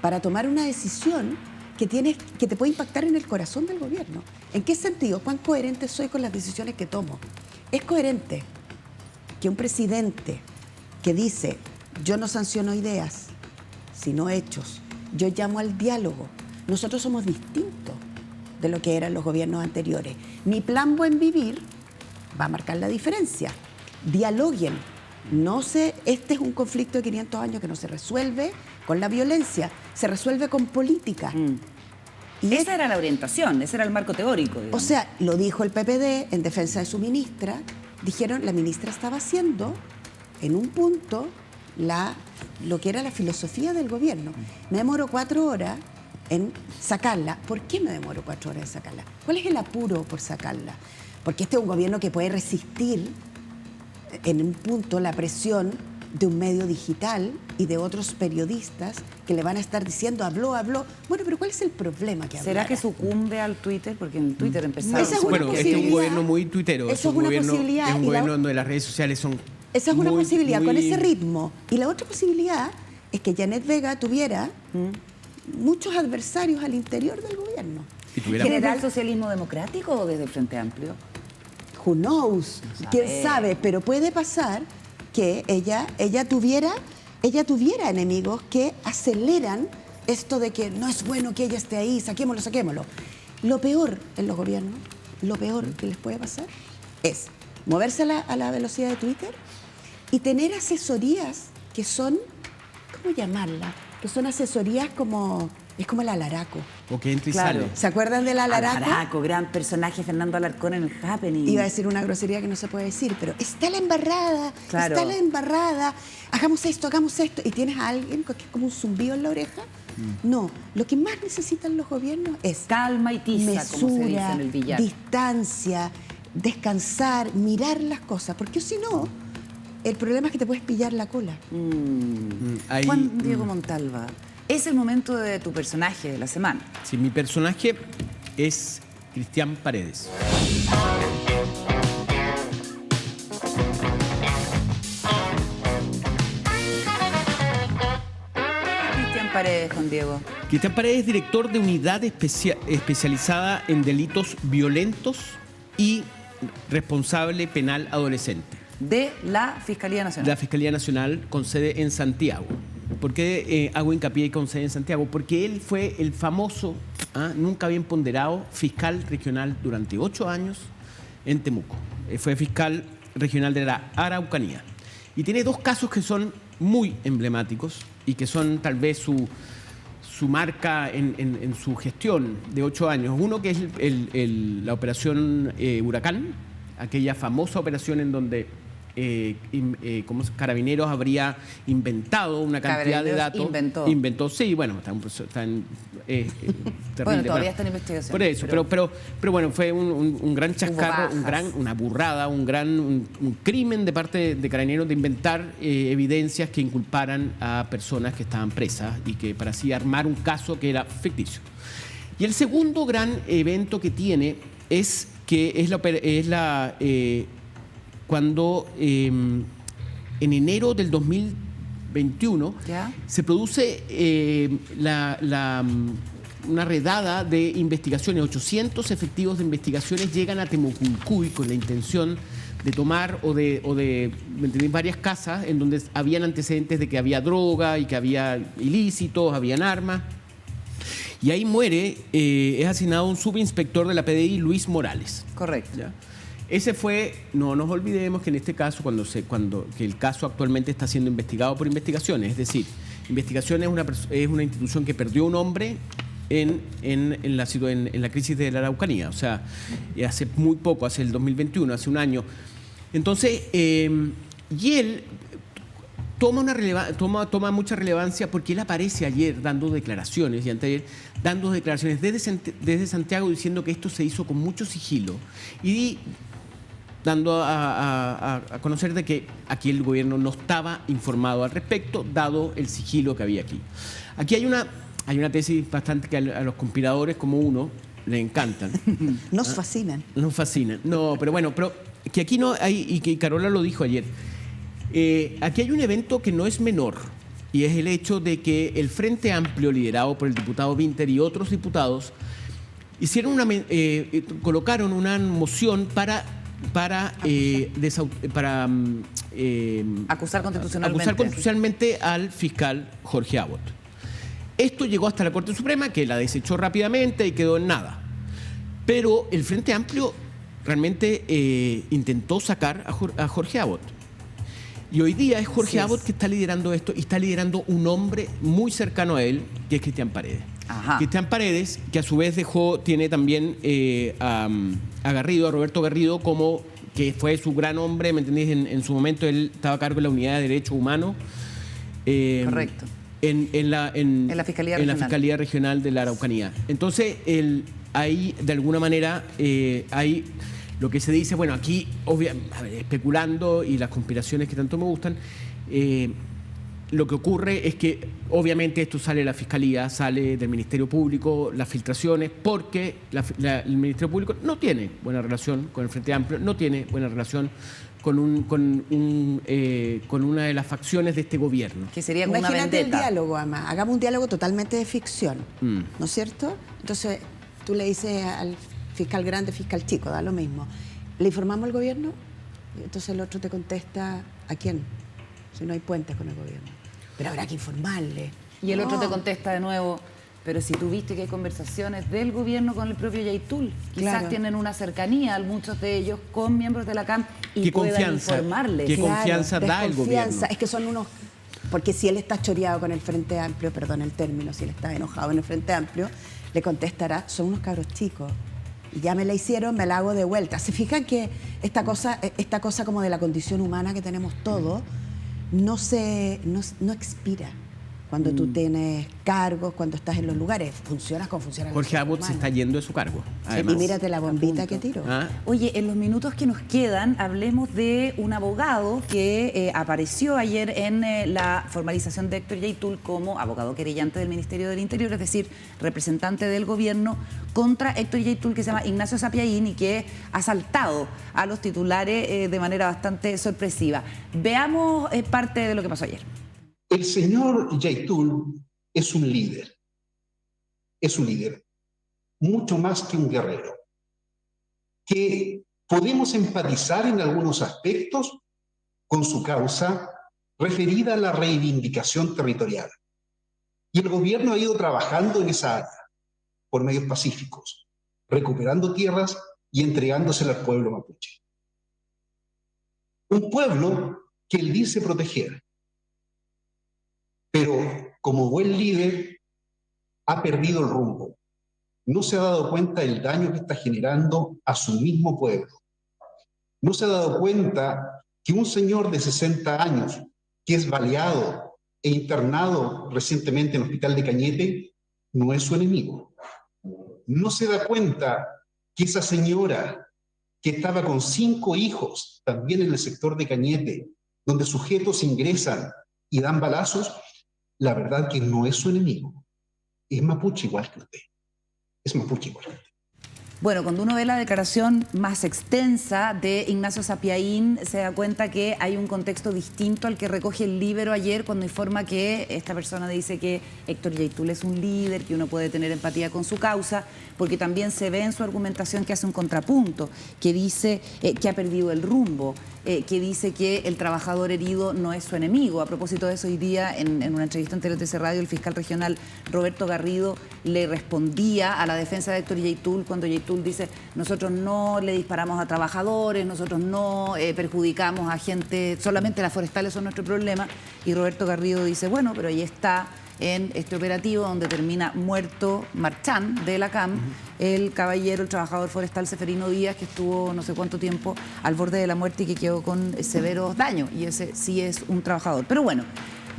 S2: para tomar una decisión que te puede impactar en el corazón del gobierno. ¿En qué sentido? ¿Cuán coherente soy con las decisiones que tomo? Es coherente que un presidente que dice, yo no sanciono ideas, sino hechos, yo llamo al diálogo. Nosotros somos distintos de lo que eran los gobiernos anteriores. Mi plan Buen Vivir va a marcar la diferencia. Dialoguen. Este es un conflicto de 500 años que no se resuelve con la violencia, se resuelve con política. Y
S1: esa era la orientación, ese era el marco teórico, digamos.
S2: O sea, lo dijo el PPD en defensa de su ministra. Dijeron, la ministra estaba haciendo en un punto lo que era la filosofía del gobierno. Me demoro 4 horas en sacarla. ¿Por qué me demoro 4 horas en sacarla? ¿Cuál es el apuro por sacarla? Porque este es un gobierno que puede resistir en un punto la presión de un medio digital y de otros periodistas que le van a estar diciendo, habló. Bueno, pero ¿cuál es el problema que hablara?
S1: ¿Será que sucumbe al Twitter? Porque en el Twitter empezaron...
S2: Esa es una
S3: Bueno, este es un
S2: posibilidad.
S3: gobierno muy tuitero.
S2: Eso es una posibilidad.
S3: Es un
S2: Y
S3: gobierno donde las redes sociales son
S2: esa es una
S3: muy,
S2: posibilidad,
S3: muy...
S2: con ese ritmo. Y la otra posibilidad es que Janet Vega tuviera muchos adversarios al interior del gobierno.
S3: Y tuviera-
S1: ¿Desde el socialismo democrático o desde el Frente Amplio?
S2: Who knows? ¿Quién sabe? Pero puede pasar que ella tuviera enemigos que aceleran esto de que no es bueno que ella esté ahí, saquémoslo. Lo peor en los gobiernos, lo peor que les puede pasar es moverse a la velocidad de Twitter y tener asesorías que son, ¿cómo llamarla? Que son asesorías es como el alaraco.
S3: O que entra y
S1: Claro.
S3: sale.
S2: ¿Se acuerdan del alaraco?
S1: Alaraco, gran personaje, Fernando Alarcón en el Happening.
S2: Iba a decir una grosería que no se puede decir, pero está la embarrada,
S1: Claro.
S2: hagamos esto, y tienes a alguien que es como un zumbido en la oreja. No, lo que más necesitan los gobiernos es
S1: Calma y tiza, como se dice
S2: mesura,
S1: en el billar.
S2: distancia, descansar, mirar las cosas, porque si no, el problema es que te puedes pillar la cola.
S3: Ahí,
S1: Juan Diego Montalva, es el momento de tu personaje de la semana.
S3: sí, mi personaje es Cristian Paredes.
S1: Cristian Paredes, Juan Diego.
S3: Cristian Paredes es director de unidad especializada en delitos violentos y responsable penal adolescente.
S1: De la Fiscalía Nacional.
S3: La Fiscalía Nacional con sede en Santiago. ¿Por qué hago hincapié con sede en Santiago? Porque él fue el famoso, nunca bien ponderado, fiscal regional durante 8 años en Temuco. Fue fiscal regional de la Araucanía. Y tiene 2 casos que son muy emblemáticos y que son tal vez su marca en su gestión de 8 años. Uno que es la operación Huracán, aquella famosa operación en donde como Carabineros habría inventado una cantidad de datos. Inventó, sí, bueno, está en terrible.
S1: Bueno, todavía está en investigación.
S3: Por eso, pero bueno, fue un gran chascarro, una burrada, un crimen de parte de Carabineros de inventar evidencias que inculparan a personas que estaban presas y que para así armar un caso que era ficticio. Y el segundo gran evento que tiene es cuando en enero del 2021 se produce una redada de investigaciones. 800 efectivos de investigaciones llegan a Temucuncuy con la intención de tomar o de varias casas en donde habían antecedentes de que había droga y que había ilícitos, habían armas. Y ahí muere, es asignado un subinspector de la PDI, Luis Morales.
S1: Correcto.
S3: ¿Ya? Ese fue, no nos olvidemos que en este caso, que el caso actualmente está siendo investigado por investigaciones, es decir, investigaciones es una institución que perdió un hombre en la crisis de la Araucanía, o sea, hace muy poco, hace el 2021, hace un año. Entonces, y él toma mucha relevancia porque él aparece ayer dando declaraciones y anteayer dando declaraciones desde Santiago diciendo que esto se hizo con mucho sigilo y dando a conocer de que aquí el gobierno no estaba informado al respecto, dado el sigilo que había aquí. Aquí hay una tesis bastante que a los conspiradores como uno le encantan.
S2: Nos fascinan.
S3: Nos fascinan. No, pero bueno, pero que aquí no hay, y que Carola lo dijo ayer, aquí hay un evento que no es menor, y es el hecho de que el Frente Amplio, liderado por el diputado Winter y otros diputados, colocaron una moción para
S1: acusar
S3: constitucionalmente al fiscal Jorge Abbott. Esto llegó hasta la Corte Suprema, que la desechó rápidamente y quedó en nada. Pero el Frente Amplio realmente intentó sacar a Jorge Abbott. Y hoy día es Jorge Abbott que está liderando esto y está liderando un hombre muy cercano a él, que es Cristian Paredes.
S1: Ajá.
S3: Cristian Paredes, que a su vez tiene también a Roberto Garrido, que fue su gran hombre, ¿me entendés? En su momento él estaba a cargo de la Unidad de Derechos Humanos.
S1: Correcto.
S3: En la Fiscalía Regional de la Araucanía. Entonces, ahí, de alguna manera, hay lo que se dice, bueno, aquí, especulando, y las conspiraciones que tanto me gustan, lo que ocurre es que, obviamente, esto sale de la Fiscalía, sale del Ministerio Público, las filtraciones, porque el Ministerio Público no tiene buena relación con el Frente Amplio, no tiene buena relación con una de las facciones de este gobierno.
S1: Que sería como
S2: Imagínate
S1: una vendetta.
S2: el diálogo, Ama. Hagamos un diálogo totalmente de ficción, ¿no es cierto? Entonces, tú le dices al fiscal grande, fiscal chico, da lo mismo. ¿Le informamos al gobierno? Entonces el otro te contesta, ¿a quién? Si no hay puentes con el gobierno. Pero habrá que informarle.
S1: Y el otro te contesta de nuevo, pero si tú viste que hay conversaciones del gobierno con el propio Yaitul, quizás tienen una cercanía, muchos de ellos, con miembros de la CAM y puedan informarles.
S3: ¿Qué confianza da el gobierno?
S2: Es que son unos... Porque si él está choreado con el Frente Amplio, perdón el término, si él está enojado en el Frente Amplio, le contestará, son unos cabros chicos. Y ya me la hicieron, me la hago de vuelta. ¿Se fijan que esta cosa como de la condición humana que tenemos todos no expira? Cuando tú tienes cargos, cuando estás en los lugares, funcionas como funciona.
S3: Jorge Abbott se está yendo de su cargo. Además.
S2: Y mírate la bombita que tiró.
S1: Oye, en los minutos que nos quedan, hablemos de un abogado que apareció ayer en la formalización de Héctor Yaitul como abogado querellante del Ministerio del Interior, es decir, representante del gobierno contra Héctor Yaitul, que se llama Ignacio Sapiaín y que ha saltado a los titulares de manera bastante sorpresiva. Veamos parte de lo que pasó ayer.
S6: El señor Yaitul es un líder, mucho más que un guerrero, que podemos empatizar en algunos aspectos con su causa referida a la reivindicación territorial. Y el gobierno ha ido trabajando en esa área por medios pacíficos, recuperando tierras y entregándoselas al pueblo mapuche. Un pueblo que él dice proteger, pero como buen líder ha perdido el rumbo. No se ha dado cuenta del daño que está generando a su mismo pueblo. No se ha dado cuenta que un señor de 60 años, que es baleado e internado recientemente en el hospital de Cañete, no es su enemigo. No se da cuenta que esa señora que estaba con 5 hijos, también en el sector de Cañete, donde sujetos ingresan y dan balazos, la verdad que no es su enemigo. Es mapuche igual que usted. Es mapuche igual que usted.
S1: Bueno, cuando uno ve la declaración más extensa de Ignacio Sapiaín, se da cuenta que hay un contexto distinto al que recoge el Líbero ayer cuando informa que esta persona dice que Héctor Yaitul es un líder, que uno puede tener empatía con su causa, porque también se ve en su argumentación que hace un contrapunto, que dice que ha perdido el rumbo, que dice que el trabajador herido no es su enemigo. A propósito de eso, hoy día en una entrevista en TLTC Radio, el fiscal regional Roberto Garrido le respondía a la defensa de Héctor Yaitul cuando Yaitul dice: nosotros no le disparamos a trabajadores, nosotros no perjudicamos a gente, solamente las forestales son nuestro problema. Y Roberto Garrido dice: bueno, pero ahí está en este operativo donde termina muerto Marchán de la CAM, el caballero, el trabajador forestal Seferino Díaz, que estuvo no sé cuánto tiempo al borde de la muerte y que quedó con severos daños, y ese sí es un trabajador. Pero bueno,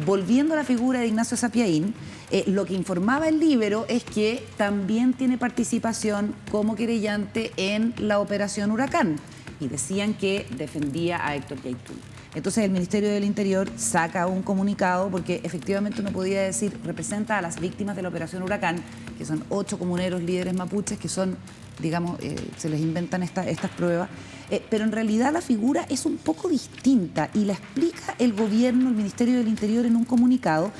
S1: volviendo a la figura de Ignacio Sapiaín, lo que informaba el Líbero es que también tiene participación como querellante en la operación Huracán, y decían que defendía a Héctor Yaitul. Entonces el Ministerio del Interior saca un comunicado porque efectivamente uno podía decir representa a las víctimas de la operación Huracán, que son 8 comuneros líderes mapuches que son, digamos, se les inventan estas pruebas, pero en realidad la figura es un poco distinta y la explica el gobierno, el Ministerio del Interior en un comunicado,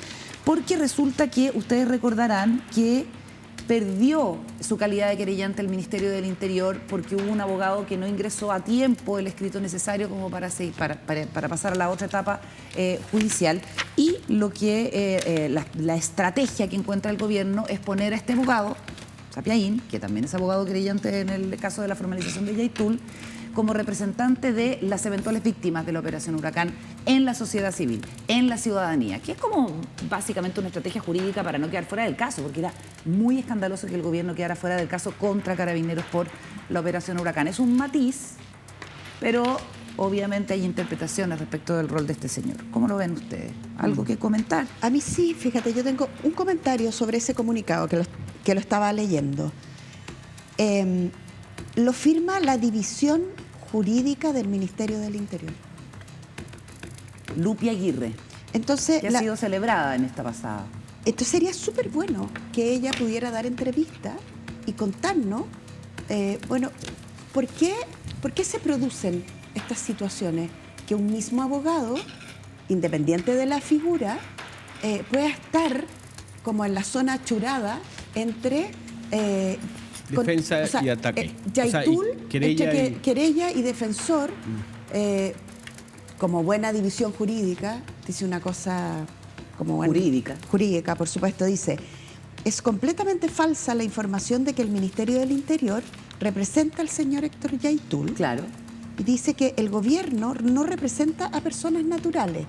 S1: porque resulta que ustedes recordarán que perdió su calidad de querellante el Ministerio del Interior porque hubo un abogado que no ingresó a tiempo el escrito necesario como para pasar a la otra etapa judicial. Y lo que la estrategia que encuentra el gobierno es poner a este abogado, Sapiaín, que también es abogado querellante en el caso de la formalización de Yaitul, como representante de las eventuales víctimas de la operación Huracán en la sociedad civil, en la ciudadanía, que es como básicamente una estrategia jurídica para no quedar fuera del caso, porque era muy escandaloso que el gobierno quedara fuera del caso contra Carabineros por la operación Huracán. Es un matiz, pero obviamente hay interpretaciones respecto del rol de este señor. ¿Cómo lo ven ustedes? ¿Algo que comentar?
S2: A mí sí, fíjate, yo tengo un comentario sobre ese comunicado que lo estaba leyendo. Lo firma la División Jurídica del Ministerio del Interior.
S1: Lupi Aguirre,
S2: Entonces,
S1: que ha sido celebrada en esta pasada.
S2: Entonces sería súper bueno que ella pudiera dar entrevista y contarnos, bueno, ¿por qué se producen estas situaciones? Que un mismo abogado, independiente de la figura, pueda estar como en la zona achurada entre
S3: defensa y ataque.
S2: Yaitul,
S3: querella,
S2: querella y defensor, como buena división jurídica, dice una cosa como buena, jurídica, por supuesto, dice: es completamente falsa la información de que el Ministerio del Interior representa al señor Héctor Yaitul.
S1: Claro.
S2: Y dice que el gobierno no representa a personas naturales.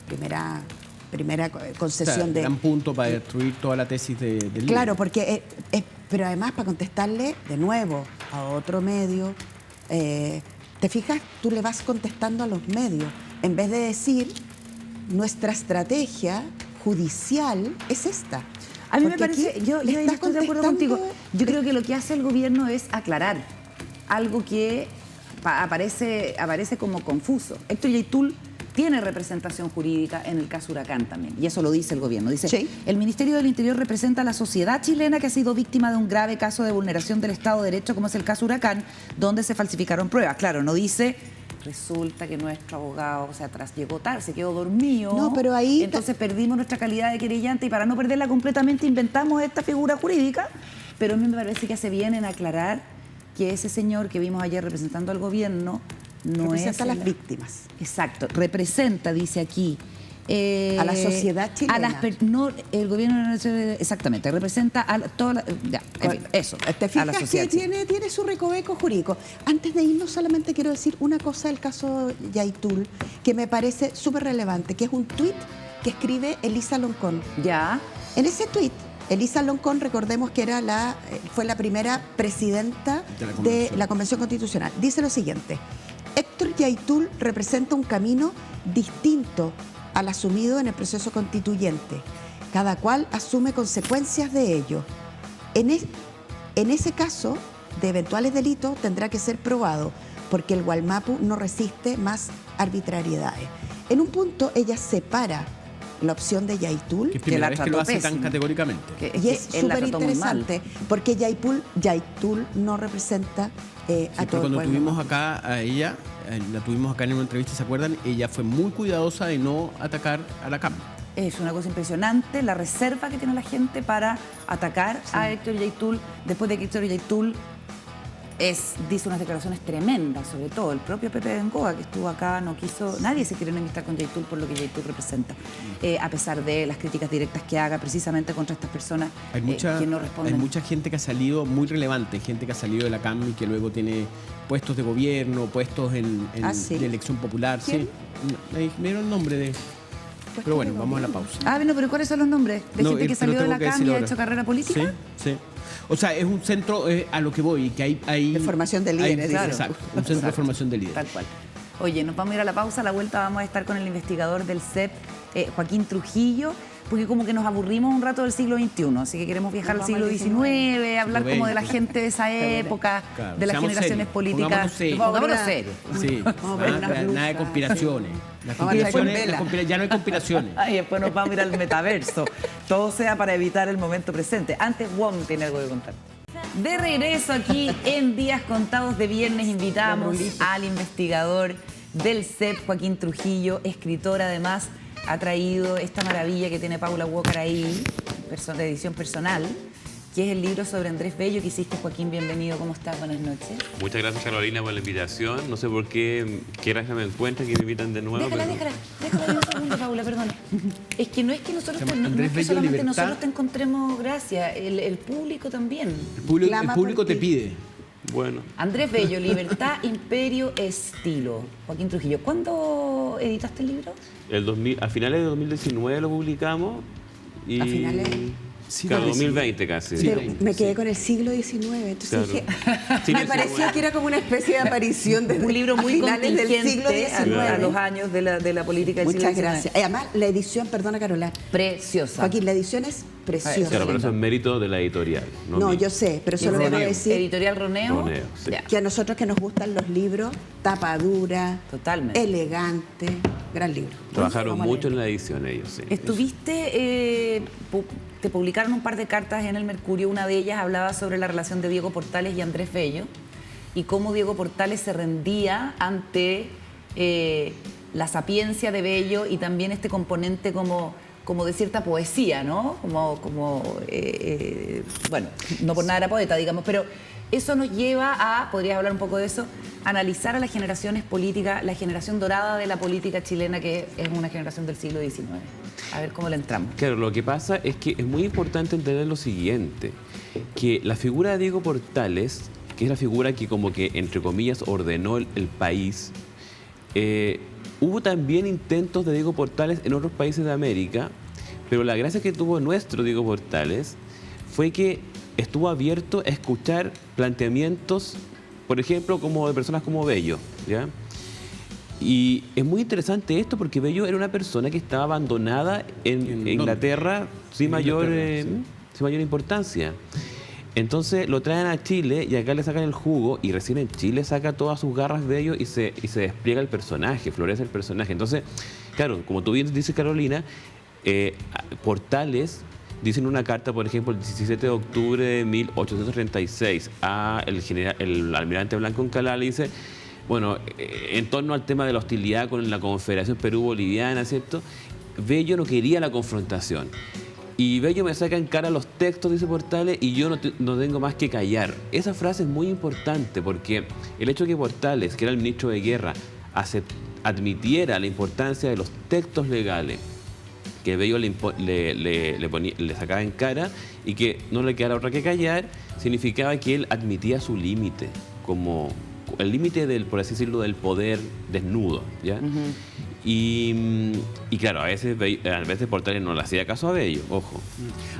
S2: Primera concesión de...
S3: gran punto para destruir toda la tesis del libro.
S2: Claro, porque... pero además, para contestarle de nuevo a otro medio, ¿te fijas? Tú le vas contestando a los medios. En vez de decir, nuestra estrategia judicial es esta.
S1: A mí me parece, yo estoy de acuerdo contigo. Yo creo que lo que hace el gobierno es aclarar algo que aparece como confuso. Héctor Yaitul tiene representación jurídica en el caso Huracán también, y eso lo dice el gobierno. Dice: sí, el Ministerio del Interior representa a la sociedad chilena que ha sido víctima de un grave caso de vulneración del Estado de Derecho, como es el caso Huracán, donde se falsificaron pruebas. Claro, no dice: resulta que nuestro abogado se llegó tarde, se quedó dormido.
S2: No, pero ahí...
S1: Entonces perdimos nuestra calidad de querellante y para no perderla completamente inventamos esta figura jurídica. Pero a mí me parece que hace bien en aclarar que ese señor que vimos ayer representando al gobierno no
S2: Representa
S1: es...
S2: a las víctimas.
S1: Exacto, representa, dice aquí...
S2: a la sociedad chilena.
S1: No, el gobierno... Exactamente, representa a toda la... Ya, en fin, eso,
S2: ¿Te
S1: a
S2: fijas
S1: la
S2: que
S1: sociedad chilena.
S2: tiene su recoveco jurídico? Antes de irnos, solamente quiero decir una cosa del caso Yaitul que me parece súper relevante, que es un tuit que escribe Elisa Loncón.
S1: Ya.
S2: En ese tuit, Elisa Loncón, recordemos que fue la primera presidenta de la Convención Constitucional. Dice lo siguiente: Héctor Yaitul representa un camino distinto al asumido en el proceso constituyente. Cada cual asume consecuencias de ello. En ese caso de eventuales delitos tendrá que ser probado, porque el Gualmapu no resiste más arbitrariedades. En un punto ella separa la opción de Yaitul,
S3: Que es primera vez que lo hace tan categóricamente.
S2: y es súper interesante, porque Yaitul no representa a
S3: Sí,
S2: todo el
S3: cuando
S2: pueblo.
S3: tuvimos acá a ella, la tuvimos acá en una entrevista, ¿se acuerdan? Ella fue muy cuidadosa de no atacar a la CAM.
S1: Es una cosa impresionante la reserva que tiene la gente para atacar a Héctor Yaitul, después de que Héctor Yaitul dice unas declaraciones tremendas, sobre todo el propio Pepe Bengoa, que estuvo acá, no quiso, nadie se quiere enemistar con Yaitul por lo que Yaitul representa, a pesar de las críticas directas que haga precisamente contra estas personas que no responden.
S3: Hay mucha gente que ha salido muy relevante, gente que ha salido de la CAM y que luego tiene puestos de gobierno, puestos
S2: ¿Sí?
S3: de elección popular.
S2: ¿Quién?
S3: Sí, me dieron el nombre de... Pero bueno, vamos a la pausa.
S1: Bueno, pero ¿cuáles son los nombres? ¿De gente que salió de la CAM y ha hecho carrera política?
S3: Sí, sí. O sea, es un centro a lo que voy, que hay
S2: De formación de líderes, claro.
S3: Exacto, un centro de formación de líderes.
S1: Tal cual. Oye, nos vamos a ir a la pausa. A la vuelta vamos a estar con el investigador del CEP, Joaquín Trujillo, porque como que nos aburrimos un rato del siglo XXI, así que queremos viajar al siglo XIX, hablar como de la gente de esa época,
S3: Claro,
S1: de las
S3: seamos
S1: generaciones
S3: serios,
S1: políticas.
S3: pongámonos
S1: serios.
S3: Sí, nada de conspiraciones. Ya no hay conspiraciones.
S1: Ay, después nos vamos a ir al metaverso. Todo sea para evitar el momento presente. Antes, Wong tiene algo que contar. De regreso aquí en Días Contados de Viernes, invitamos al investigador del CEP, Joaquín Trujillo, escritor además. Ha traído esta maravilla que tiene Paula Walker ahí, de edición personal, que es el libro sobre Andrés Bello que hiciste, Joaquín. Bienvenido, ¿cómo estás? Buenas noches.
S7: Muchas gracias, Carolina, por la invitación. No sé por qué gracia me encuentra que me invitan de nuevo.
S1: Déjala un segundo, Paula, perdona. Es que no es que nosotros, no es que
S3: Bello
S1: solamente
S3: Libertad.
S1: nosotros te encontremos gracia, el público también.
S3: El público te pide.
S7: Bueno,
S1: Andrés Bello, Libertad, Imperio, Estilo. Joaquín Trujillo, ¿cuándo editaste el libro?
S7: a finales de 2019 lo publicamos y...
S2: A finales...
S3: Sí,
S7: claro,
S3: parece.
S7: 2020 casi.
S3: Sí.
S2: Me quedé con el siglo XIX, entonces
S7: Claro.
S2: dije,
S7: Siglo
S2: me parecía
S7: XIX.
S2: que era como una especie de aparición de
S1: Un libro muy
S2: finales del siglo
S1: contingente
S2: XIX.
S1: a los años de la política del
S2: Muchas
S1: siglo XIX.
S2: gracias. Además, la edición, perdona Carola,
S1: Preciosa.
S2: Joaquín, la edición es preciosa.
S7: Claro, pero eso es mérito de la editorial.
S2: No,
S7: mío.
S2: yo sé, pero solo
S7: Roneo.
S2: quiero decir
S1: Editorial Roneo.
S7: Roneo, sí.
S1: Ya.
S2: que a nosotros que nos gustan los libros, tapa dura,
S1: Totalmente.
S2: elegante, gran libro.
S7: Trabajaron
S2: Vamos a
S7: mucho en
S2: leerlo.
S7: la edición ellos, sí.
S1: Estuviste, te publicaron un par de cartas en el Mercurio, una de ellas hablaba sobre la relación de Diego Portales y Andrés Bello y cómo Diego Portales se rendía ante la sapiencia de Bello y también este componente como de cierta poesía, ¿no? Bueno, no por nada era poeta, digamos, pero eso nos lleva a, podrías hablar un poco de eso, analizar a las generaciones políticas, la generación dorada de la política chilena, que es una generación del siglo XIX. A ver cómo le entramos.
S7: Claro, lo que pasa es que es muy importante entender lo siguiente, que la figura de Diego Portales, que es la figura que como que, entre comillas, ordenó el país, hubo también intentos de Diego Portales en otros países de América, pero la gracia que tuvo nuestro Diego Portales fue que estuvo abierto a escuchar planteamientos, por ejemplo, como de personas como Bello, ¿ya? Y es muy interesante esto porque Bello era una persona que estaba abandonada en Inglaterra sin mayor importancia. Entonces lo traen a Chile y acá le sacan el jugo y recién en Chile saca todas sus garras Bello y se despliega el personaje, florece el personaje. Entonces, claro, como tú bien dices, Carolina, Portales dice en una carta, por ejemplo, el 17 de octubre de 1836 a el almirante Blanco Encalada, le dice, bueno, en torno al tema de la hostilidad con la Confederación Perú-Boliviana, ¿cierto? Bello no quería la confrontación. Y Bello me saca en cara los textos, dice Portales, y yo no tengo más que callar. Esa frase es muy importante porque el hecho de que Portales, que era el ministro de Guerra, admitiera la importancia de los textos legales que Bello le sacaba en cara y que no le quedara otra que callar, significaba que él admitía su límite, como el límite del, por así decirlo, del poder desnudo, ¿ya? Y claro, a veces Portales no le hacía caso a Bello, ojo.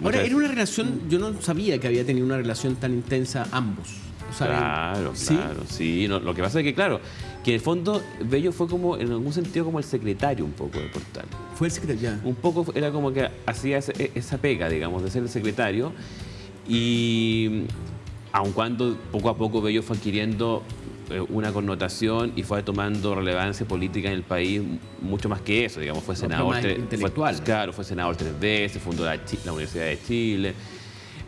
S3: Ahora, era una relación, yo no sabía que había tenido una relación tan intensa ambos. O sea,
S7: Claro,
S3: ¿sí?
S7: claro, sí. No, lo que pasa es que, claro, que en el fondo Bello fue como, en algún sentido, como el secretario un poco de Portales.
S3: Fue el secretario, ya.
S7: Un poco era como que hacía esa pega, digamos, de ser el secretario. Y aun cuando poco a poco Bello fue adquiriendo una connotación y fue tomando relevancia política en el país mucho más que eso, digamos, fue senador.
S3: más intelectual.
S7: Claro, fue senador 3 veces, fundó la Universidad de Chile.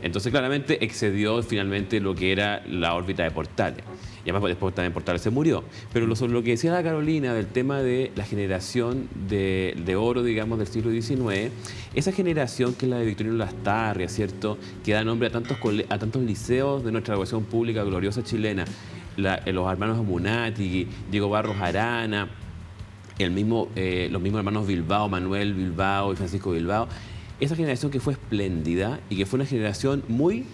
S7: Entonces, claramente excedió finalmente lo que era la órbita de Portales. Y además, después también Portales se murió. Pero lo que decía la Carolina del tema de la generación de oro, digamos, del siglo XIX, esa generación que es la de Victorino Lastarria, ¿cierto?, que da nombre a tantos liceos de nuestra educación pública gloriosa chilena, los hermanos Amunátegui, Diego Barros Arana, los mismos hermanos Bilbao, Manuel Bilbao y Francisco Bilbao. Esa generación que fue espléndida y que fue una generación muy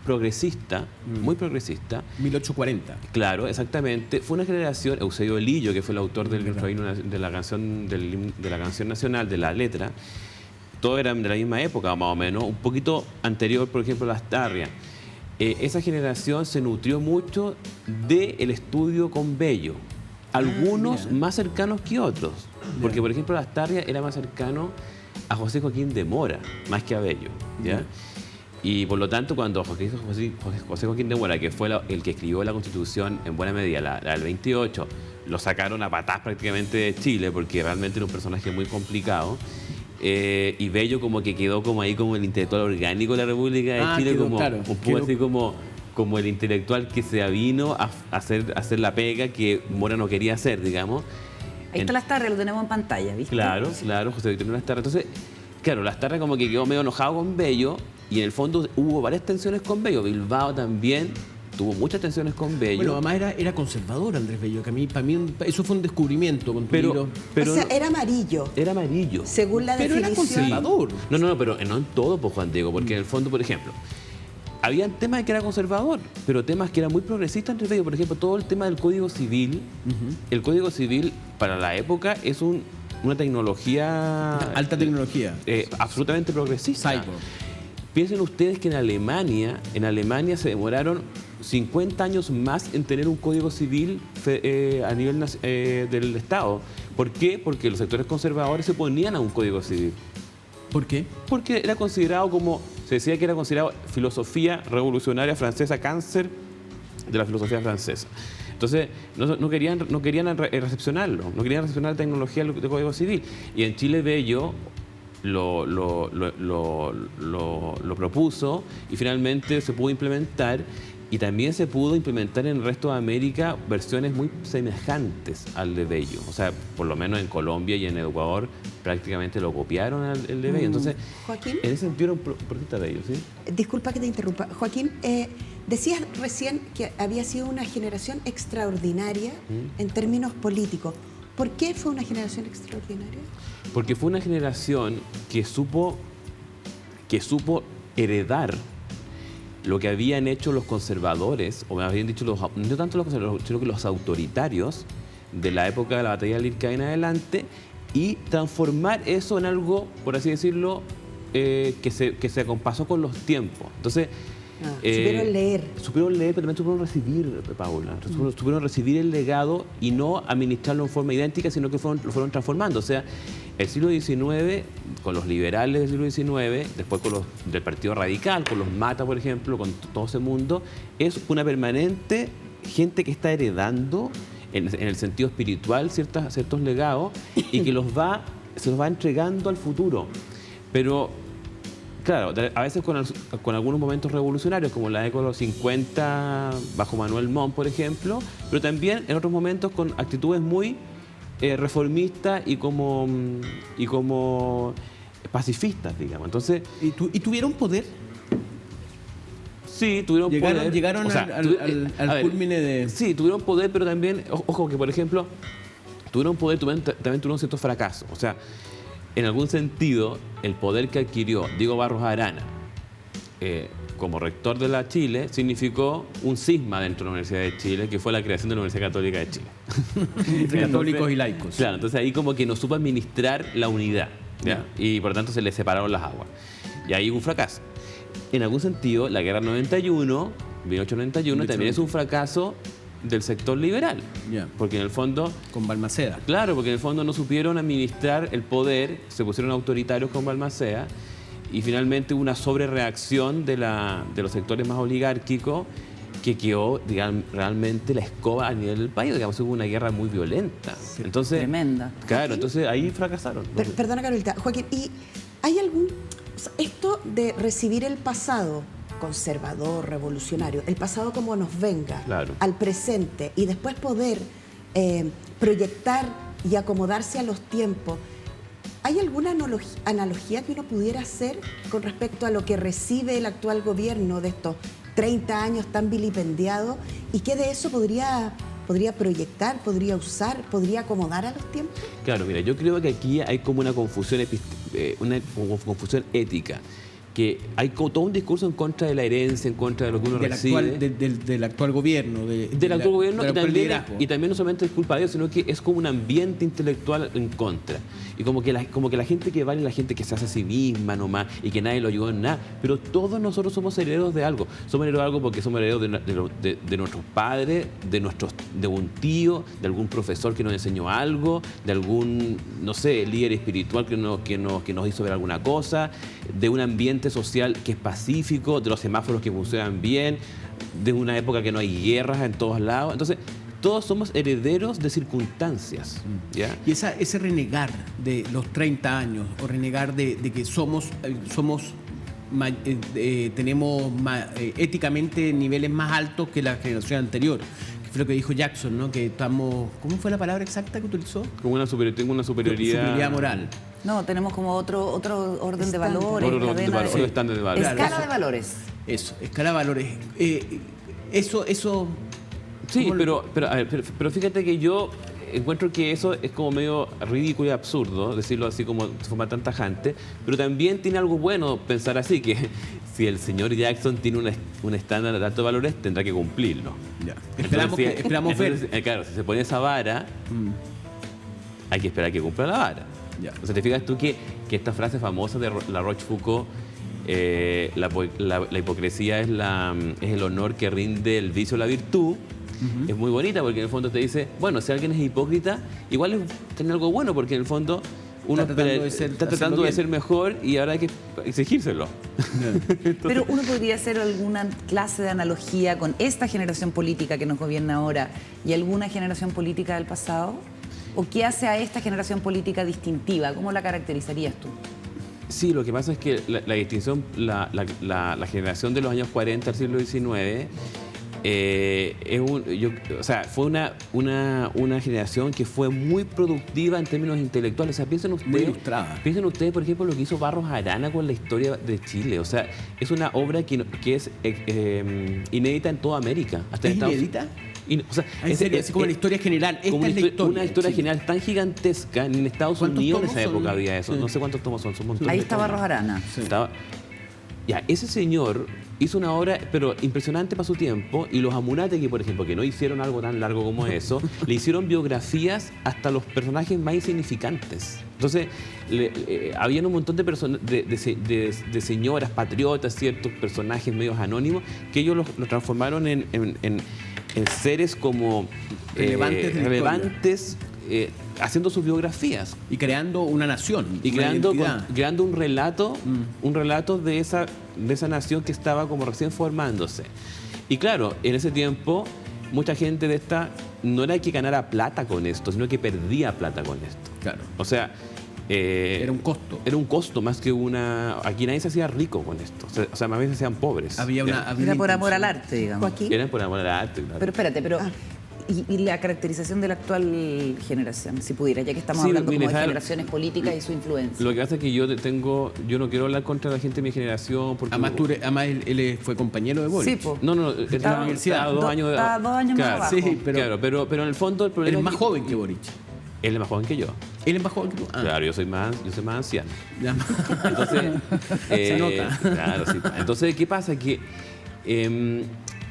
S7: progresista, muy progresista.
S3: 1840.
S7: Claro, exactamente. Fue una generación, Eusebio Lillo, que fue el autor de la canción nacional, de la letra, todos eran de la misma época, más o menos, un poquito anterior, por ejemplo, a Lastarria. Esa generación se nutrió mucho del estudio con Bello, algunos más cercanos que otros, porque, por ejemplo, Lastarria era más cercano a José Joaquín de Mora, más que a Bello, ¿ya? Y por lo tanto, cuando José Joaquín de Mora, que fue el que escribió la Constitución en buena medida, la del 28, lo sacaron a patás prácticamente de Chile, porque realmente era un personaje muy complicado, y Bello como que quedó como ahí como el intelectual orgánico de la República de Chile,
S3: quedó,
S7: como
S3: claro,
S7: un poco así como el intelectual que se avino a hacer la pega que Mora no quería hacer, digamos.
S1: Ahí está Lastarria, lo tenemos en pantalla, ¿viste?
S7: Claro, claro, José Victorino Lastarria. Entonces, claro, Lastarria como que quedó medio enojado con Bello y en el fondo hubo varias tensiones con Bello. Bilbao también tuvo muchas tensiones con Bello.
S3: Bueno, además era conservador Andrés Bello, que para mí eso fue un descubrimiento con tu libro.
S2: O sea, era amarillo.
S7: Era amarillo.
S2: Según la
S3: Pero era
S2: definición.
S3: conservador.
S7: No, pero no en todo, pues, Juan Diego, porque en el fondo, por ejemplo, había temas que era conservador, pero temas que eran muy progresistas entre Bello. Por ejemplo, todo el tema del Código Civil. El Código Civil, para la época, es una tecnología...
S3: Alta tecnología.
S7: Absolutamente progresista.
S3: Cyborg.
S7: Piensen ustedes que en Alemania se demoraron 50 años más en tener un Código Civil a nivel del Estado. ¿Por qué? Porque los sectores conservadores se oponían a un Código Civil.
S3: ¿Por qué?
S7: Porque era considerado se decía que era considerado filosofía revolucionaria francesa, cáncer de la filosofía francesa. Entonces, no querían recepcionarlo, no querían recepcionar la tecnología del Código Civil. Y en Chile Bello lo propuso y finalmente se pudo implementar. Y también se pudo implementar en el resto de América versiones muy semejantes al de Bello. O sea, por lo menos en Colombia y en Ecuador prácticamente lo copiaron el de Bello. Entonces,
S2: Joaquín,
S7: en ese sentido era un progresista Bello, ¿sí?
S2: disculpa que te interrumpa. Joaquín, decías recién que había sido una generación extraordinaria en términos políticos. ¿Por qué fue una generación extraordinaria?
S7: Porque fue una generación que supo heredar lo que habían hecho los conservadores, o más bien dicho, no tanto los conservadores, sino que los autoritarios de la época de la batalla de Lircá en adelante, y transformar eso en algo, por así decirlo, que se acompasó con los tiempos. Entonces,
S2: supieron leer.
S7: Supieron leer, pero también supieron recibir, Paula. Supieron recibir el legado y no administrarlo en forma idéntica, sino que lo fueron transformando. O sea, el siglo XIX, con los liberales del siglo XIX, después con los del Partido Radical, con los Mata, por ejemplo, con todo ese mundo, es una permanente gente que está heredando, en el sentido espiritual, ciertos legados y que se los va entregando al futuro. Pero, claro, a veces con algunos momentos revolucionarios, como la década de los 50, bajo Manuel Montt, por ejemplo, pero también en otros momentos con actitudes muy reformistas y como pacifistas, digamos. Entonces,
S3: ¿Y tuvieron poder?
S7: sí, tuvieron poder.
S3: Llegaron
S7: O sea,
S3: al culmine de...
S7: Sí, tuvieron poder, pero también, ojo, que por ejemplo, tuvieron poder, también tuvieron ciertos fracasos. O sea, en algún sentido, el poder que adquirió Diego Barros Arana como rector de la Chile significó un cisma dentro de la Universidad de Chile, que fue la creación de la Universidad Católica de Chile.
S3: Entre católicos y laicos.
S7: Claro, entonces ahí como que no supo administrar la unidad, ¿ya? Y por lo tanto se le separaron las aguas. Y ahí hubo un fracaso. En algún sentido, la guerra 91, 1891, también es un fracaso del sector liberal.
S3: Ya.
S7: Porque en el fondo...
S3: Con Balmaceda.
S7: Claro, porque en el fondo no supieron administrar el poder, se pusieron autoritarios con Balmaceda, y finalmente hubo una sobrereacción de los sectores más oligárquicos que quedó, digamos, realmente la escoba a nivel del país. Digamos, hubo una guerra muy violenta. Entonces,
S1: Tremenda.
S7: Claro, entonces ahí fracasaron.
S2: Perdona, Carolita. Joaquín, ¿y hay algún... o sea, esto de recibir el pasado conservador, revolucionario, el pasado como nos venga,
S7: Claro.
S2: al presente, y después poder proyectar y acomodarse a los tiempos, ¿hay alguna analogía que uno pudiera hacer con respecto a lo que recibe el actual gobierno de estos 30 años tan vilipendiados y qué de eso podría proyectar, podría usar, podría acomodar a los tiempos?
S7: Claro, mira, yo creo que aquí hay como una confusión, confusión ética, que hay todo un discurso en contra de la herencia, en contra de lo que uno recibe.
S3: Del actual gobierno.
S7: Del actual gobierno
S3: y
S7: y también no solamente es culpa de ellos, sino que es como un ambiente intelectual en contra. Y como que la gente que vale, la gente que se hace a sí misma nomás y que nadie lo ayudó en nada. Pero todos nosotros somos herederos de algo. Somos herederos de algo porque somos herederos de nuestros padres, de un tío, de algún profesor que nos enseñó algo, de algún, no sé, líder espiritual que nos hizo ver alguna cosa, de un ambiente social que es pacífico, de los semáforos que funcionan bien, de una época que no hay guerras en todos lados. Entonces, todos somos herederos de circunstancias, ¿ya?
S3: Y ese renegar de los 30 años, o renegar de que tenemos éticamente niveles más altos que la generación anterior, que fue lo que dijo Jackson, ¿no? Que estamos... ¿Cómo fue la palabra exacta que utilizó?
S7: Tengo una superioridad
S3: moral.
S1: No, tenemos como otro orden de valores.
S7: Otro orden de
S1: cadena
S7: valores, otro estándar de valores.
S1: Escala
S3: Claro,
S1: de valores.
S3: Eso, escala de valores. Eso...
S7: Sí, pero fíjate que yo encuentro que eso es como medio ridículo y absurdo, decirlo así como de forma tan tajante, pero también tiene algo bueno pensar así, que si el señor Jackson tiene un estándar de altos valores, tendrá que cumplirlo.
S3: Ya.
S7: Entonces,
S3: Esperamos ver.
S7: claro, si se pone esa vara, hay que esperar que cumpla la vara.
S3: Ya.
S7: O sea, te fijas tú que esta frase famosa de La Rochefoucauld, la hipocresía es el honor que rinde el vicio a la virtud. Es muy bonita porque en el fondo te dice, bueno, si alguien es hipócrita, igual es tener algo bueno porque en el fondo uno está tratando de ser mejor y ahora hay que exigírselo.
S3: Yeah.
S1: Pero uno podría hacer alguna clase de analogía con esta generación política que nos gobierna ahora y alguna generación política del pasado. ¿O qué hace a esta generación política distintiva? ¿Cómo la caracterizarías tú?
S7: Sí, lo que pasa es que la distinción, la generación de los años 40 al siglo XIX, fue una generación que fue muy productiva en términos intelectuales. O sea, piensen ustedes, por ejemplo, lo que hizo Barros Arana con la historia de Chile. O sea, es una obra que es inédita en toda América. Hasta
S3: ¿Es
S7: Estados
S3: inédita?
S7: O sea,
S3: en serio, es como la historia general. Esta es la historia.
S7: Una historia general tan gigantesca. Ni en Estados Unidos en esa época había eso.
S3: Sí.
S7: No sé cuántos tomos son.
S1: Ahí está Barros Arana.
S3: Sí.
S7: Ya, ese señor hizo una obra, pero impresionante para su tiempo, y los Amunátegui, por ejemplo, que no hicieron algo tan largo como eso, le hicieron biografías hasta los personajes más insignificantes. Entonces, habían un montón de señoras patriotas, ciertos personajes medios anónimos, que ellos los transformaron en seres como relevantes haciendo sus biografías.
S3: Y creando una nación.
S7: Y creando un relato de esa nación que estaba como recién formándose. Y claro, en ese tiempo, mucha gente de esta no era que ganara plata con esto, sino que perdía plata con esto.
S3: Claro.
S7: O sea,
S3: era un costo.
S7: Era un costo más que una... Aquí nadie se hacía rico con esto. O sea, más bien se hacían pobres.
S3: Había
S1: Era por amor al arte, digamos.
S2: Joaquín.
S7: Era por amor al arte, claro.
S1: Pero espérate, y la caracterización de la actual generación, si pudiera, ya que estamos
S7: Sí,
S1: hablando
S7: mire,
S1: como de
S7: ¿sabe?
S1: generaciones políticas y su influencia.
S7: Lo que pasa es que yo no quiero hablar contra la gente de mi generación porque...
S3: Además él fue compañero de Boric.
S1: Sí, po.
S7: No, él
S3: en la universidad.
S7: estaba 2 años de...
S1: Está 2 años más
S7: Claro,
S1: abajo.
S3: Sí,
S7: pero en el fondo el
S3: Él
S7: problema
S3: es más joven que Boric.
S7: Él es más joven que yo.
S3: Él es más joven que tú. Ah,
S7: Claro, yo soy más anciano.
S3: ya.
S7: Entonces,
S3: Se nota.
S7: Claro, sí. Entonces, ¿qué pasa? Que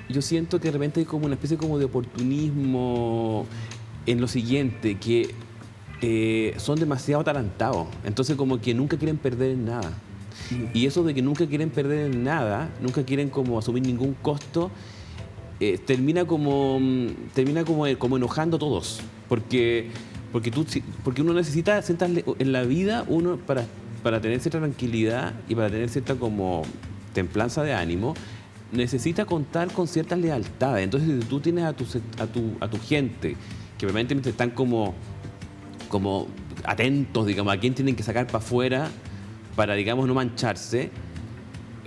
S7: yo siento que de repente hay como una especie como de oportunismo en lo siguiente, que son demasiado atarantados. Entonces, como que nunca quieren perder en nada. Y eso de que nunca quieren perder en nada, nunca quieren como asumir ningún costo, termina como enojando a todos. Porque uno necesita sentarle en la vida para tener cierta tranquilidad y para tener cierta como templanza de ánimo, necesita contar con ciertas lealtades. Entonces, si tú tienes a tu gente que permanentemente están como atentos, digamos, a quién tienen que sacar para afuera para, digamos, no mancharse,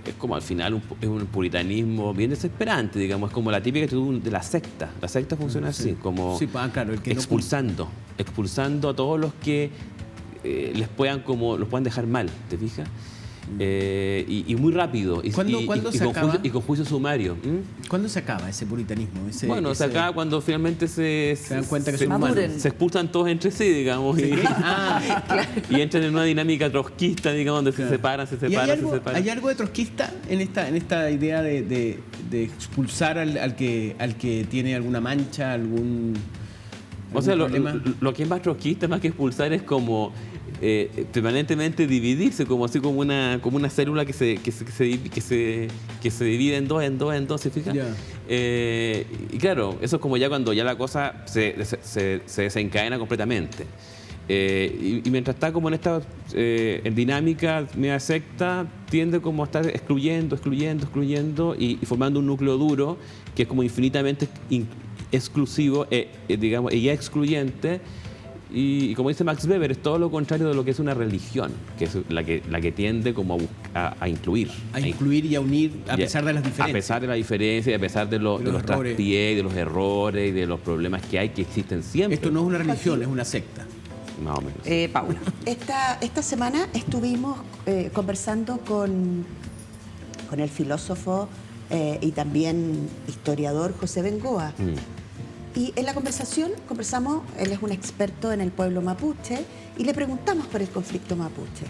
S7: es como al final es un puritanismo bien desesperante, digamos, es como la típica actitud de la secta. La secta funciona así, como
S3: Sí, claro, el que
S7: expulsando a todos los que los puedan dejar mal, ¿te fijas? Y muy rápido y con juicio sumario.
S3: ¿Cuándo se acaba ese puritanismo?
S7: Se acaba cuando finalmente se
S3: dan cuenta que
S7: se,
S3: son humanos.
S7: se expulsan todos entre sí, digamos, y entran en una dinámica trotskista, digamos, donde se separan.
S3: ¿Y hay algo de trotskista en esta idea de expulsar al que tiene alguna mancha, algún problema?
S7: Lo que es más trotskista, más que expulsar, es como permanentemente dividirse, como una célula que se divide en dos, ¿se fija?
S3: Yeah.
S7: Y claro, eso es como ya cuando ya la cosa se desencadena completamente. Y mientras está como en dinámica media secta, tiende como a estar excluyendo y formando un núcleo duro que es como infinitamente exclusivo, digamos, y excluyente. Y como dice Max Weber, es todo lo contrario de lo que es una religión, que es la que tiende como a incluir.
S3: A incluir y a unir a pesar de las diferencias.
S7: A pesar de la diferencia y a pesar de los traspiés, de los errores y de los problemas que existen siempre.
S3: Esto no es una religión, es una secta.
S7: Más o menos.
S1: Paula.
S2: Esta semana estuvimos conversando con el filósofo y también historiador José Bengoa. Y en la conversamos, él es un experto en el pueblo mapuche, y le preguntamos por el conflicto mapuche.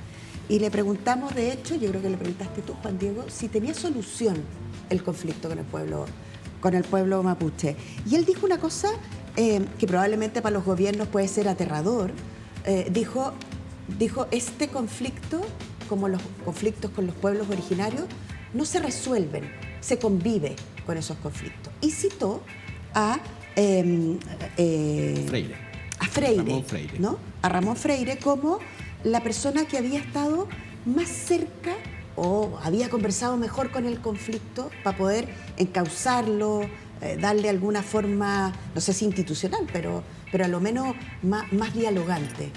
S2: Y le preguntamos, de hecho, yo creo que le preguntaste tú, Juan Diego, si tenía solución el conflicto con el pueblo mapuche. Y él dijo una cosa que probablemente para los gobiernos puede ser aterrador. Dijo, este conflicto, como los conflictos con los pueblos originarios, no se resuelven, se convive con esos conflictos. Y citó a
S3: Freire. Ramón Freire.
S2: ¿no? A Ramón Freire como la persona que había estado más cerca o había conversado mejor con el conflicto para poder encauzarlo, darle alguna forma, no sé si institucional, pero a lo menos más dialogante.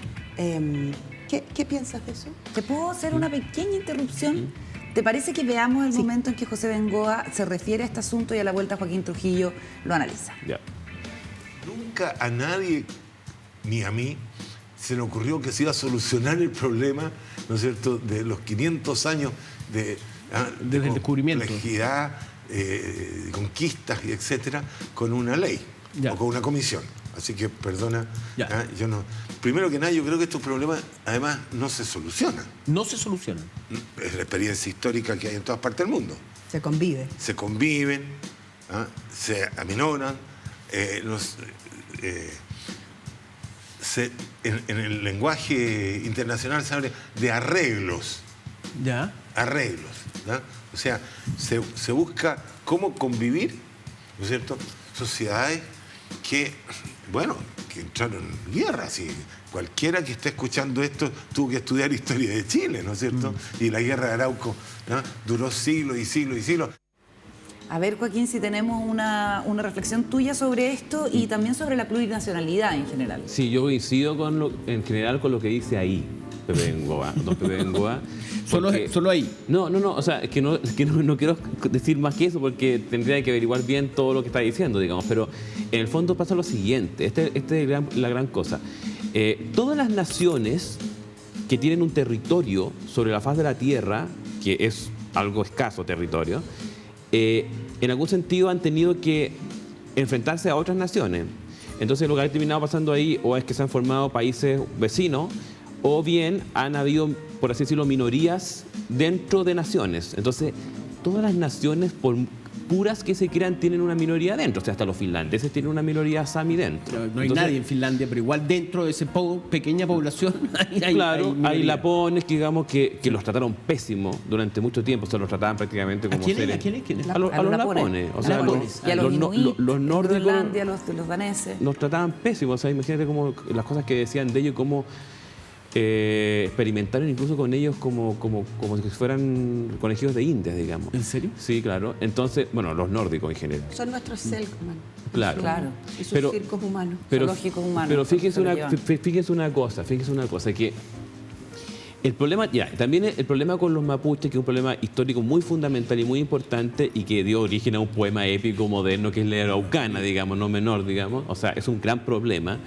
S2: ¿Qué piensas de eso?
S1: ¿Te puedo hacer una pequeña interrupción? ¿Te parece que veamos el momento en que José Bengoa se refiere a este asunto y a la vuelta Joaquín Trujillo lo analiza?
S7: Ya.
S8: Nunca a nadie, ni a mí, se le ocurrió que se iba a solucionar el problema, ¿no es cierto?, de los 500 años
S3: desde el descubrimiento,
S8: complejidad, conquistas, etcétera, con una ley o con una comisión. Así que, perdona, yo no. Primero que nada, yo creo que estos problemas, además, no se solucionan.
S3: No se solucionan.
S8: Es la experiencia histórica que hay en todas partes del mundo.
S2: Se convive.
S8: Se conviven, se aminoran. En el lenguaje internacional se habla de arreglos.
S3: Ya.
S8: Arreglos. ¿Ya? O sea, se busca cómo convivir, ¿no es cierto? Sociedades que entraron en guerra. Si cualquiera que esté escuchando esto tuvo que estudiar historia de Chile, ¿no es cierto? Y la guerra de Arauco, ¿no?, duró siglos y siglos y siglos.
S1: A ver, Joaquín, si tenemos una reflexión tuya sobre esto y también sobre la plurinacionalidad en general.
S7: Sí, yo coincido en general con lo que dice ahí. Pepe Bengoa. Don Pepe Bengoa.
S3: Solo ahí.
S7: No, o sea, es que no quiero decir más que eso porque tendría que averiguar bien todo lo que está diciendo, digamos, pero en el fondo pasa lo siguiente, este es la gran cosa. Todas las naciones que tienen un territorio sobre la faz de la Tierra, que es algo escaso territorio, en algún sentido han tenido que enfrentarse a otras naciones. Entonces lo que ha terminado pasando ahí o es que se han formado países vecinos o bien han habido, por así decirlo, minorías dentro de naciones. Entonces, todas las naciones, por puras que se crean, tienen una minoría dentro. O sea, hasta los finlandeses tienen una minoría sami dentro.
S3: No hay nadie en Finlandia, pero igual dentro de esa pequeña población
S7: hay lapones que, digamos, que los trataron pésimo durante mucho tiempo. O sea, los trataban prácticamente como seres.
S3: ¿A quiénes?
S7: A los lapones. O sea,
S1: y a los inuit,
S7: los nórdicos.
S1: de Groenlandia, los daneses.
S7: Los trataban pésimo. O sea, imagínate como las cosas que decían de ellos, cómo experimentaron incluso con ellos como si fueran conejillos de indias, digamos.
S3: ¿En serio?
S7: Sí, claro. Entonces, bueno, los nórdicos en general.
S2: Son nuestros Selkman.
S7: Claro.
S2: Y sus circos humanos.
S1: Zoológicos humanos.
S7: Pero fíjense una cosa, que el problema, también el problema con los mapuches, que es un problema histórico muy fundamental y muy importante y que dio origen a un poema épico moderno que es la Araucana, digamos, no menor, digamos. O sea, es un gran problema.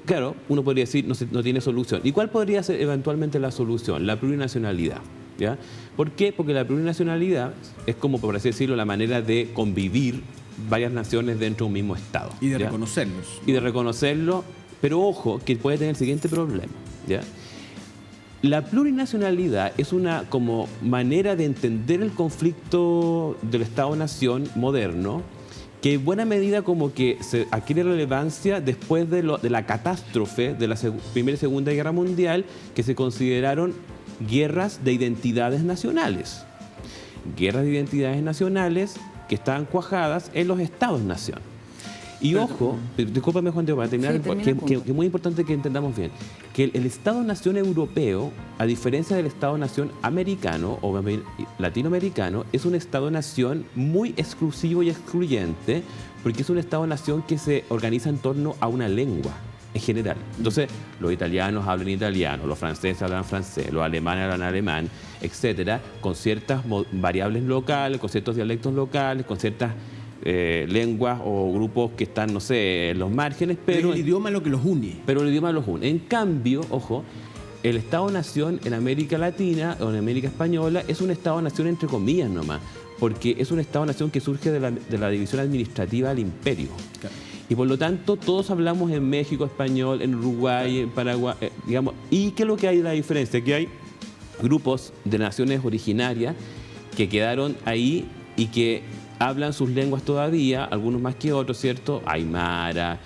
S7: Claro, uno podría decir no tiene solución. ¿Y cuál podría ser eventualmente la solución? La plurinacionalidad. ¿Ya? ¿Por qué? Porque la plurinacionalidad es como, por así decirlo, la manera de convivir varias naciones dentro de un mismo Estado.
S3: Y de
S7: ¿ya?
S3: reconocerlos.
S7: Y de reconocerlo, pero ojo, que puede tener el siguiente problema. ¿Ya? La plurinacionalidad es una como manera de entender el conflicto del Estado-nación moderno que en buena medida como que se adquiere relevancia después de la catástrofe de la Primera y Segunda Guerra Mundial, que se consideraron guerras de identidades nacionales. Guerras de identidades nacionales que estaban cuajadas en los Estados-nación. Y ojo, discúlpame Juan Diego, para terminar, que es muy importante que entendamos bien, que el Estado-nación europeo, a diferencia del Estado-nación americano o latinoamericano, es un Estado-nación muy exclusivo y excluyente, porque es un Estado-nación que se organiza en torno a una lengua en general. Entonces, los italianos hablan italiano, los franceses hablan francés, los alemanes hablan alemán, etcétera, con ciertas variables locales, con ciertos dialectos locales, con ciertas lenguas o grupos que están, no sé, en los márgenes, pero
S3: el idioma es lo que los une.
S7: Pero el idioma los une. En cambio, ojo, el Estado-nación en América Latina o en América Española es un Estado-nación entre comillas nomás, porque es un Estado-nación que surge de la división administrativa del imperio. Claro. Y por lo tanto, todos hablamos en México español, en Uruguay, en Paraguay, digamos. ¿Y qué es lo que hay de la diferencia? Que hay grupos de naciones originarias que quedaron ahí y que hablan sus lenguas todavía, algunos más que otros, ¿cierto? Aymara,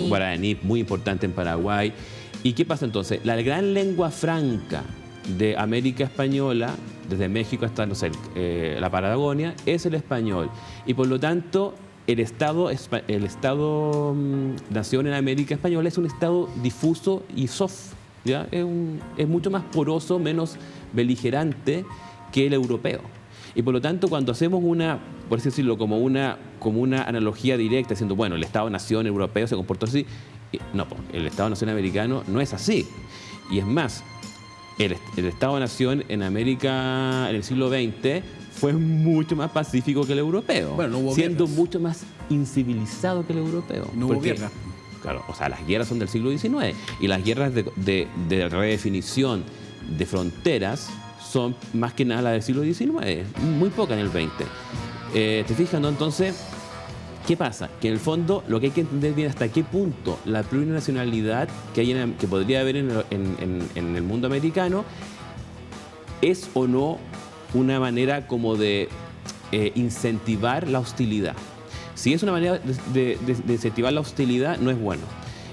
S7: guaraní, muy importante en Paraguay. ¿Y qué pasa entonces? La gran lengua franca de América Española, desde México hasta, no sé, la Patagonia, es el español. Y por lo tanto, el Estado-nación en América Española es un Estado difuso y soft, ¿ya? Es mucho más poroso, menos beligerante que el europeo. Y por lo tanto, cuando hacemos por así decirlo, como una analogía directa, diciendo, bueno, el Estado-nación europeo se comportó así, no, el Estado-nación americano no es así. Y es más, el Estado-nación en América en el siglo XX fue mucho más pacífico que el europeo,
S3: bueno, no hubo
S7: siendo
S3: guerras.
S7: mucho más incivilizado que el europeo.
S3: No hubo guerra.
S7: Claro, o sea, las guerras son del siglo XIX y las guerras de redefinición de fronteras son más que nada las del siglo XIX, muy poca en el XX. ¿Te fijas, no? Entonces, ¿qué pasa? Que en el fondo lo que hay que entender bien hasta qué punto la plurinacionalidad que podría haber en el mundo americano es o no una manera como de incentivar la hostilidad. Si es una manera de incentivar la hostilidad, no es bueno.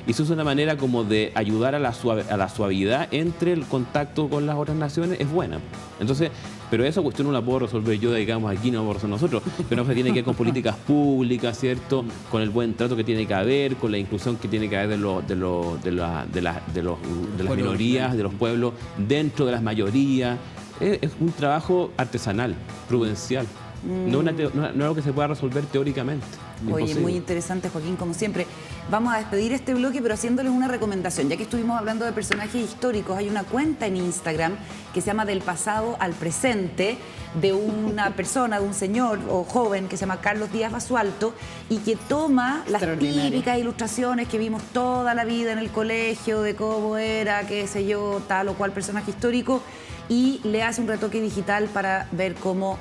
S7: Y eso es una manera como de ayudar a la suavidad entre el contacto con las otras naciones, es buena. Entonces, pero esa cuestión no la puedo resolver yo, digamos, aquí no la puedo resolver nosotros, pero no se tiene que ver con políticas públicas, ¿cierto? Con el buen trato que tiene que haber, con la inclusión que tiene que haber de las minorías, de los pueblos, dentro de las mayorías. Es un trabajo artesanal, prudencial. No, no es algo que se pueda resolver teóricamente.
S1: Oye,
S7: Imposible.
S1: muy interesante, Joaquín, como siempre. Vamos a despedir este bloque, pero haciéndoles una recomendación. Ya que estuvimos hablando de personajes históricos, hay una cuenta en Instagram que se llama Del pasado al presente, de una persona, de un señor o joven que se llama Carlos Díaz Basualto, y que toma las típicas ilustraciones que vimos toda la vida en el colegio, de cómo era, qué sé yo, tal o cual personaje histórico, y le hace un retoque digital para ver cómo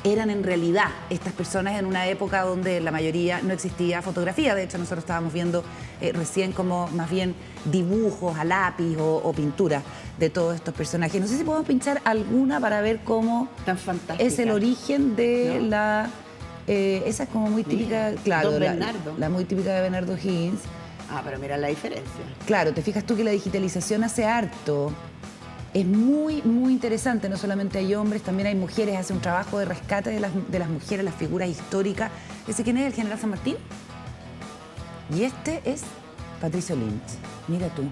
S1: eran en realidad estas personas en una época donde la mayoría no existía fotografía. De hecho, nosotros estábamos viendo recién como más bien dibujos a lápiz o pinturas de todos estos personajes. No sé si podemos pinchar alguna para ver cómo
S2: Tan fantástica.
S1: es el origen de
S2: ¿No?
S1: la... esa es como muy típica, claro,
S2: Don
S1: la,
S2: Bernardo.
S1: la muy típica de Bernardo Higgins.
S2: Ah, pero mira la diferencia.
S1: Claro, te fijas tú que la digitalización hace harto. Es muy, muy interesante. No solamente hay hombres, también hay mujeres. Hace un trabajo de rescate de las mujeres, las figuras históricas. ¿Ese quién es? ¿El general San Martín? Y este es Patricio Lynch. Mira tú.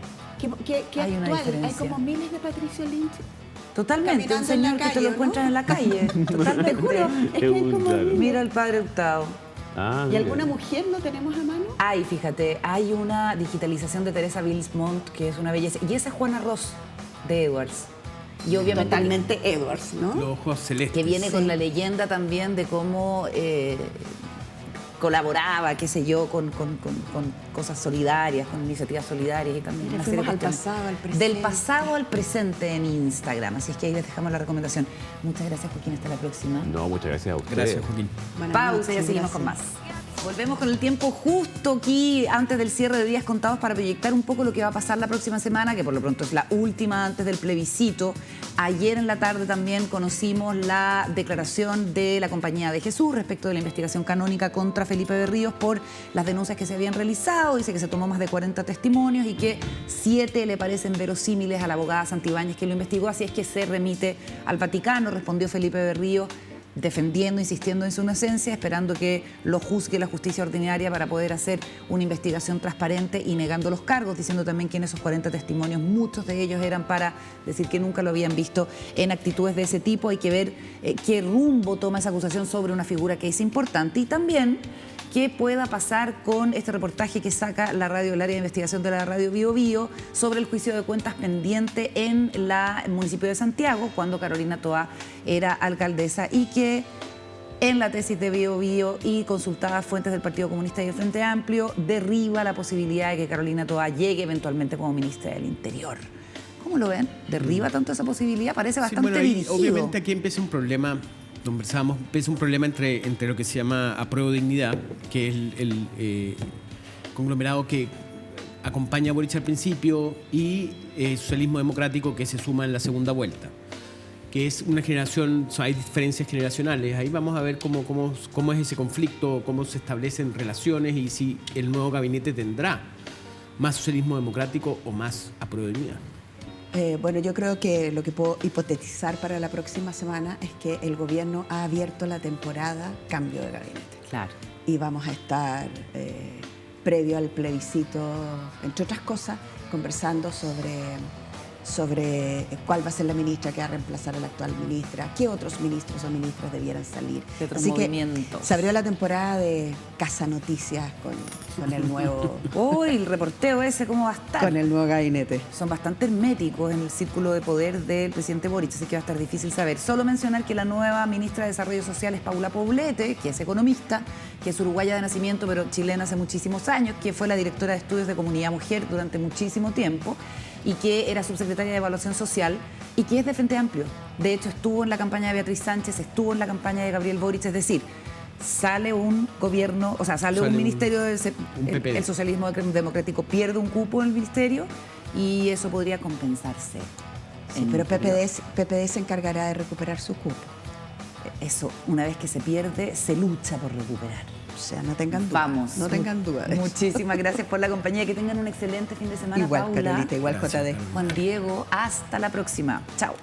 S2: ¿Qué
S1: Hay una
S2: actual? Hay
S1: diferencia.
S2: como miles de Patricio Lynch.
S1: Totalmente. Un
S2: Caminando en la
S1: señor que te
S2: calle,
S1: lo
S2: ¿no?
S1: encuentras en la calle. Totalmente.
S2: Te juro, es que hay como
S7: Claro.
S2: miles.
S1: Mira el padre Hurtado.
S7: Ah,
S2: ¿Y
S7: mira.
S2: alguna mujer no tenemos a mano?
S1: Ay, fíjate, hay una digitalización de Teresa Bilsmont que es una belleza. Y esa es Juana Ross de Edwards. Y obviamente
S2: Totalmente Edwards, ¿no?
S3: Los ojos celestes.
S1: que viene con la leyenda también de cómo colaboraba, qué sé yo, con cosas solidarias, con iniciativas solidarias y también
S2: Mira,
S1: una serie de
S2: fuimos al
S1: cuestiones.
S2: pasado, al presente.
S1: Del pasado al presente en Instagram. Así es que ahí les dejamos la recomendación. Muchas gracias, Joaquín. Hasta la próxima.
S7: No, muchas gracias a ustedes.
S3: Gracias, Joaquín.
S2: Buenas
S1: Pausa y ya
S2: noches,
S1: seguimos
S2: gracias.
S1: con más. Volvemos con el tiempo justo aquí, antes del cierre de Días Contados, para proyectar un poco lo que va a pasar la próxima semana, que por lo pronto es la última antes del plebiscito. Ayer en la tarde también conocimos la declaración de la Compañía de Jesús respecto de la investigación canónica contra Felipe Berríos por las denuncias que se habían realizado. Dice que se tomó más de 40 testimonios y que 7 le parecen verosímiles a la abogada Santibáñez que lo investigó, así es que se remite al Vaticano. Respondió Felipe Berríos defendiendo, insistiendo en su inocencia, esperando que lo juzgue la justicia ordinaria para poder hacer una investigación transparente y negando los cargos, diciendo también que en esos 40 testimonios muchos de ellos eran para decir que nunca lo habían visto en actitudes de ese tipo. Hay que ver qué rumbo toma esa acusación sobre una figura que es importante y también qué pueda pasar con este reportaje que saca la radio, el área de investigación de la radio Bío Bío, sobre el juicio de cuentas pendiente en el municipio de Santiago, cuando Carolina Toá era alcaldesa, y que en la tesis de Bío Bío y consultadas fuentes del Partido Comunista y el Frente Amplio, derriba la posibilidad de que Carolina Toá llegue eventualmente como ministra del Interior. ¿Cómo lo ven? ¿Derriba tanto esa posibilidad? Parece
S3: Sí,
S1: bastante
S3: bueno, ahí,
S1: dirigido.
S3: obviamente aquí empieza un problema, conversábamos, empieza un problema entre lo que se llama Apruebo Dignidad, que es el conglomerado que acompaña a Boric al principio, y Socialismo Democrático, que se suma en la segunda vuelta, que es una generación, o sea, hay diferencias generacionales. Ahí vamos a ver cómo es ese conflicto, cómo se establecen relaciones y si el nuevo gabinete tendrá más socialismo democrático o más Apruebo Dignidad.
S2: Bueno, yo creo que lo que puedo hipotetizar para la próxima semana es que el gobierno ha abierto la temporada cambio de gabinete.
S1: Claro.
S2: Y vamos a estar, previo al plebiscito, entre otras cosas, conversando sobre cuál va a ser la ministra que va a reemplazar a la actual ministra, qué otros ministros o ministras debieran salir.
S1: ¿Qué otros
S2: Así que
S1: movimientos?
S2: se abrió la temporada de Casa Noticias con el nuevo,
S1: Uy, el reporteo ese, ¿cómo va a estar?
S2: con el nuevo gabinete.
S1: Son bastante herméticos en el círculo de poder del presidente Boric, así que va a estar difícil saber. Solo mencionar que la nueva ministra de Desarrollo Social es Paula Poblete, que es economista, que es uruguaya de nacimiento, pero chilena hace muchísimos años, que fue la directora de estudios de comunidad mujer durante muchísimo tiempo y que era subsecretaria de Evaluación Social y que es de Frente Amplio. De hecho, estuvo en la campaña de Beatriz Sánchez, estuvo en la campaña de Gabriel Boric, es decir, sale un gobierno, o sea, sale un ministerio, el socialismo democrático pierde un cupo en el ministerio y eso podría compensarse.
S2: Sí, pero PPD se encargará de recuperar su cupo.
S1: Eso, una vez que se pierde, se lucha por recuperar.
S2: O sea, no tengan duda.
S1: Vamos.
S2: No tengan duda de eso.
S1: Muchísimas gracias por la compañía. Que tengan un excelente fin de semana,
S2: Igual,
S1: Paula.
S2: Carolita, igual
S3: Gracias,
S2: JD.
S1: Juan Diego, hasta la próxima. Chao.